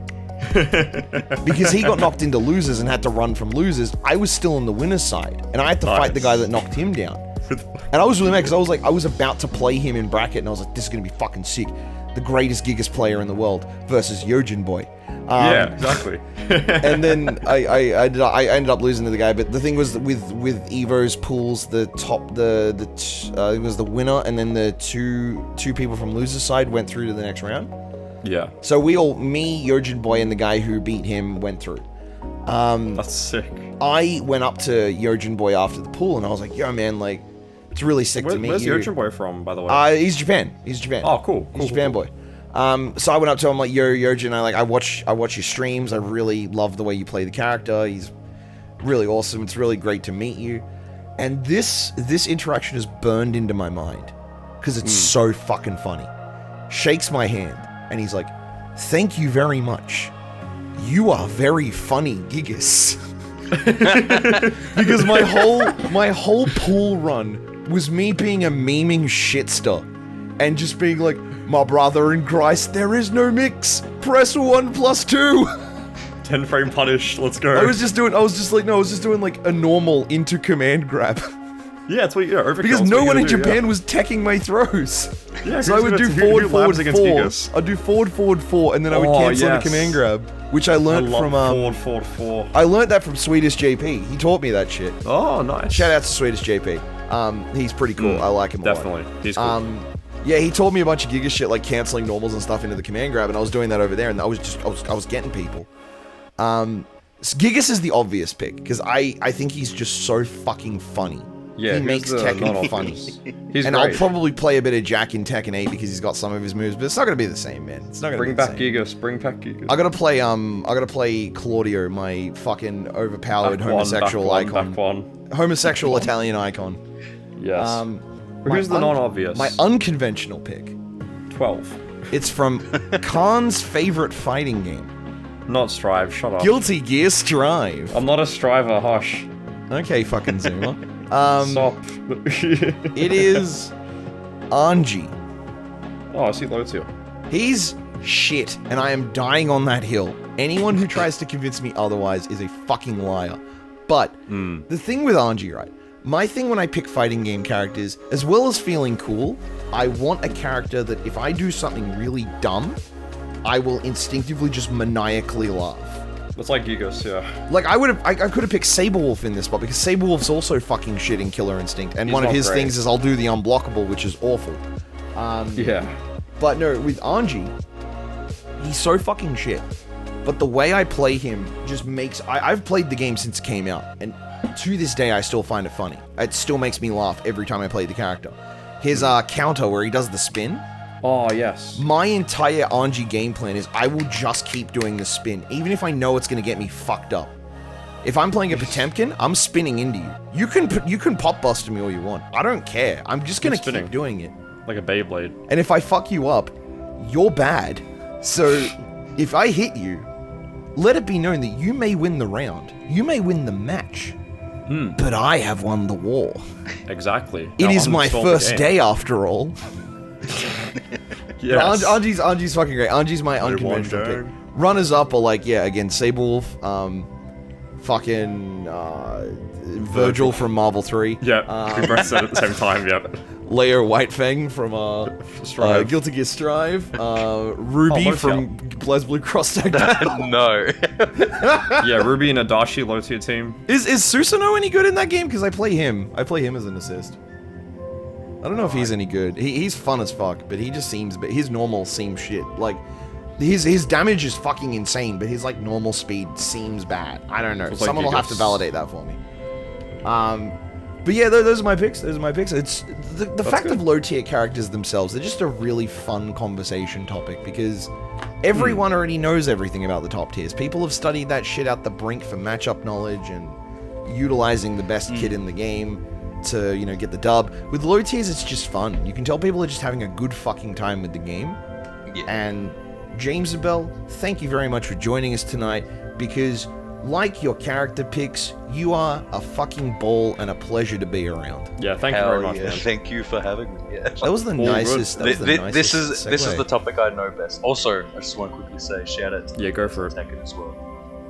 S4: Because he got knocked into losers and had to run from losers. I was still on the winner's side, and I had to fight the guy that knocked him down. And I was really mad because I was about to play him in bracket, and I was like, this is gonna be fucking sick. The greatest Gigas player in the world versus Yojin Boy.
S3: Yeah, exactly.
S4: And then I ended up losing to the guy. But the thing was with Evo's pools, it was the winner, and then the two people from loser's side went through to the next round.
S3: Yeah.
S4: So me, Yojin Boy, and the guy who beat him went through.
S3: That's sick.
S4: I went up to Yojin Boy after the pool, and I was like, yo, man, like, it's really sick to meet
S3: Where's
S4: you.
S3: Yojin Boy from, by the way?
S4: He's Japan.
S3: Oh, cool.
S4: He's a Japan boy. So I went up to him like, yo, Yojin, I watch your streams. I really love the way you play the character. He's really awesome. It's really great to meet you. And this interaction is burned into my mind because it's so fucking funny. Shakes my hand, and he's like, thank you very much. You are very funny, Gigas. Because my whole pool run was me being a memeing shitster and just being like, my brother in Christ, there is no mix. Press 1+2.
S3: 10 frame punish. Let's go.
S4: I was just doing like a normal into command grab.
S3: Yeah, it's what you overkill.
S4: Because no one in Japan was teching my throws.
S3: Yeah,
S4: so I would do forward, 4. I'd do forward, 4, and then I would cancel the command grab, which I learned from
S3: forward, 4.
S4: I learned that from Swedish JP. He taught me that shit.
S3: Oh, nice.
S4: Shout out to Swedish JP. He's pretty cool. I like him a lot.
S3: Definitely. He's cool.
S4: Yeah, he taught me a bunch of Giga shit, like canceling normals and stuff into the command grab, and I was doing that over there, and I was getting people. Gigas is the obvious pick because I think he's just so fucking funny.
S3: Yeah,
S4: he makes Tekken funny.
S3: He's
S4: and
S3: great.
S4: I'll probably play a bit of Jack in Tekken 8 because he's got some of his moves, but it's not gonna be the same, man. It's not gonna
S3: Bring
S4: be the
S3: back
S4: same.
S3: Gigas. Bring back Gigas.
S4: I gotta play Claudio, my fucking overpowered homosexual icon. Homosexual Italian icon.
S3: Yes. Who's the non-obvious?
S4: My unconventional pick.
S3: 12.
S4: It's from Khan's favorite fighting game.
S3: Not Strive, shut up.
S4: Guilty Gear Strive.
S3: I'm not a Striver, hush.
S4: Okay, fucking Zoomer.
S3: Stop.
S4: It is Anji.
S3: Oh, I see loads here.
S4: He's shit, and I am dying on that hill. Anyone who tries to convince me otherwise is a fucking liar. But the thing with Anji, right? My thing when I pick fighting game characters, as well as feeling cool, I want a character that if I do something really dumb, I will instinctively just maniacally laugh.
S3: That's like Gigas, yeah.
S4: Like, I could have picked Saberwolf in this spot, because Saberwolf's also fucking shit in Killer Instinct, and one of his things is I'll do the unblockable, which is awful.
S3: Yeah.
S4: But no, with Anji, he's so fucking shit. But the way I play him just makes... I've played the game since it came out, and to this day I still find it funny. It still makes me laugh every time I play the character. His counter where he does the spin...
S3: Oh, yes.
S4: My entire Anji game plan is I will just keep doing the spin, even if I know it's going to get me fucked up. If I'm playing a Potemkin, I'm spinning into you. You can pop bust me all you want. I don't care. I'm just going to keep doing it.
S3: Like a Beyblade.
S4: And if I fuck you up, you're bad. So if I hit you, let it be known that you may win the round. You may win the match. But I have won the war.
S3: Exactly.
S4: It is my first day after all.
S3: Yes.
S4: Anji's fucking great. Anji's my unconventional pick. Runners up are like, yeah, again, Saberwolf, Virgil from Marvel 3.
S3: Yeah, we both said it at the same time, yeah.
S4: Leia Whitefang from Guilty Gear Strive. Ruby from BlazBlue Cross Tag Battle.
S5: No.
S3: Yeah, Ruby and Adachi low tier team.
S4: Is Susanoo any good in that game? Because I play him. I play him as an assist. I don't know if he's any good. He's fun as fuck, but he just seems... But his normal seems shit. Like, his damage is fucking insane, but his, like, normal speed seems bad. I don't know. Someone will have to validate that for me. But yeah, those are my picks. It's... The fact of low-tier characters themselves, they're just a really fun conversation topic, because Everyone already knows everything about the top tiers. People have studied that shit out the brink for matchup knowledge and utilizing the best kit in the game to, you know, get the dub. With low tiers, it's just fun. You can tell people are just having a good fucking time with the game.
S5: Yeah.
S4: And Jamesibell, thank you very much for joining us tonight, because like your character picks, you are a fucking ball and a pleasure to be around.
S3: Yeah, thank you very much, man.
S5: Thank you for having me. Yeah.
S4: That was the nicest.
S5: This is the topic I know best. Also, I just want to quickly say shout out to
S3: go for it.
S5: Tekken as well.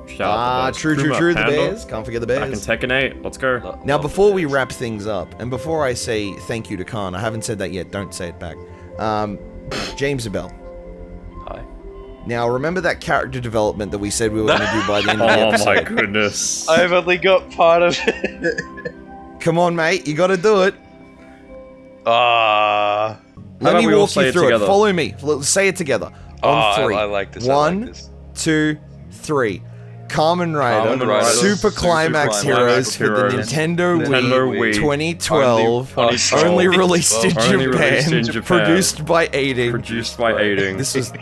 S3: Shout out to
S4: true. The
S3: Panda.
S4: Bears. Can't forget the Bears.
S3: Back in Tekken 8. Let's go.
S4: Now, before we wrap things up, and before I say thank you to Khan, I haven't said that yet. Don't say it back. Jamesibell.
S5: Hi.
S4: Now, remember that character development that we said we were going to do by the end of the episode?
S3: Oh my goodness.
S5: I've only got part of it.
S4: Come on, mate. You got to do it. Let me walk you through it. Follow me. Let's say it together. On three.
S5: I like this.
S4: One, 2, 3. Kamen Rider, Super Climax Heroes for the Nintendo Wii 2012, only released in Japan, produced by Aiding. This is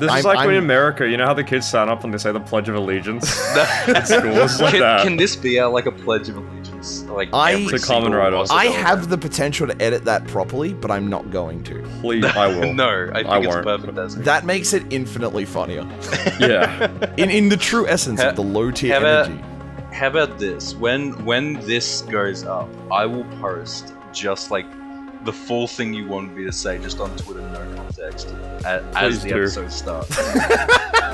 S3: like when in America, you know how the kids stand up and they say the Pledge of Allegiance? At schools like that.
S5: Can this be like a Pledge of Allegiance? Like
S3: to Kamen Rider.
S4: I have the potential to edit that properly, but I'm not going to.
S3: Please, I will.
S5: No, I think it's perfect as it.
S4: That makes it infinitely funnier.
S3: Yeah.
S4: In the true essence of the low tier energy.
S5: How about this? When this goes up, I will post just like the full thing you want me to say just on Twitter, no context, as the episode starts.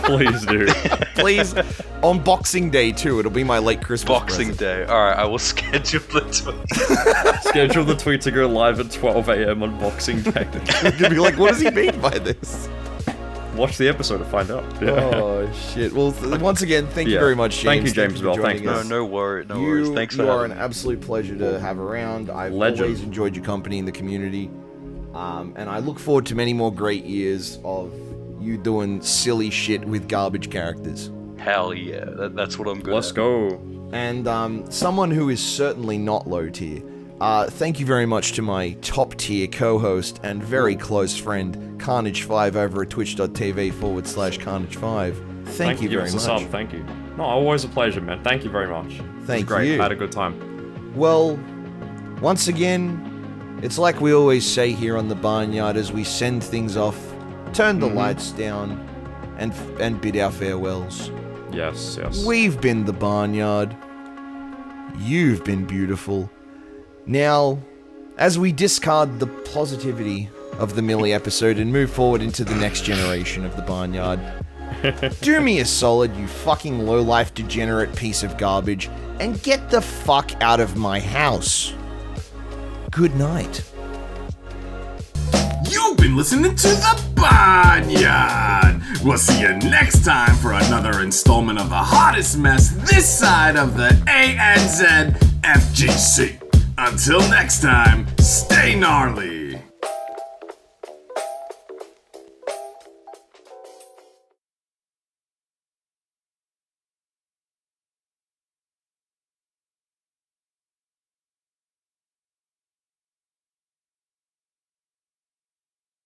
S3: Please do.
S4: Please, on Boxing Day too. It'll be my late Christmas
S5: Boxing Day. Alright, I will schedule the tweet.
S3: Schedule the tweet to go live at 12 a.m. on Boxing Day.
S4: You'll be like, what does he mean by this?
S3: Watch the episode to find out. Yeah.
S4: Oh shit! Well, once again, thank you very much, James.
S3: Thank you, Jamesibell. Thanks, man.
S5: No worries. Thanks for
S4: having me. You are an
S5: me.
S4: absolute pleasure to have around. I've always enjoyed your company in the community, and I look forward to many more great years of you doing silly shit with garbage characters.
S5: Hell yeah, that's what I'm good
S3: Let's
S5: at.
S3: go.
S4: And someone who is certainly not low tier. Thank you very much to my top tier co-host and very close friend, Carnage5 over at twitch.tv/Carnage5. Thank you very much.
S3: Thank you. No, always a pleasure, man. Thank you very much.
S4: Thank
S3: you.
S4: you.
S3: I had a good time.
S4: Well, once again, it's like we always say here on the Bahnyard as we send things off, turn the lights down, and bid our farewells.
S3: Yes.
S4: We've been the Bahnyard. You've been beautiful. Now, as we discard the positivity of the Millie episode and move forward into the next generation of the Bahnyard, do me a solid, you fucking low-life degenerate piece of garbage, and get the fuck out of my house. Good night.
S1: You've been listening to the Bahnyard. We'll see you next time for another installment of the hottest mess this side of the ANZ FGC. Until next time, stay gnarly.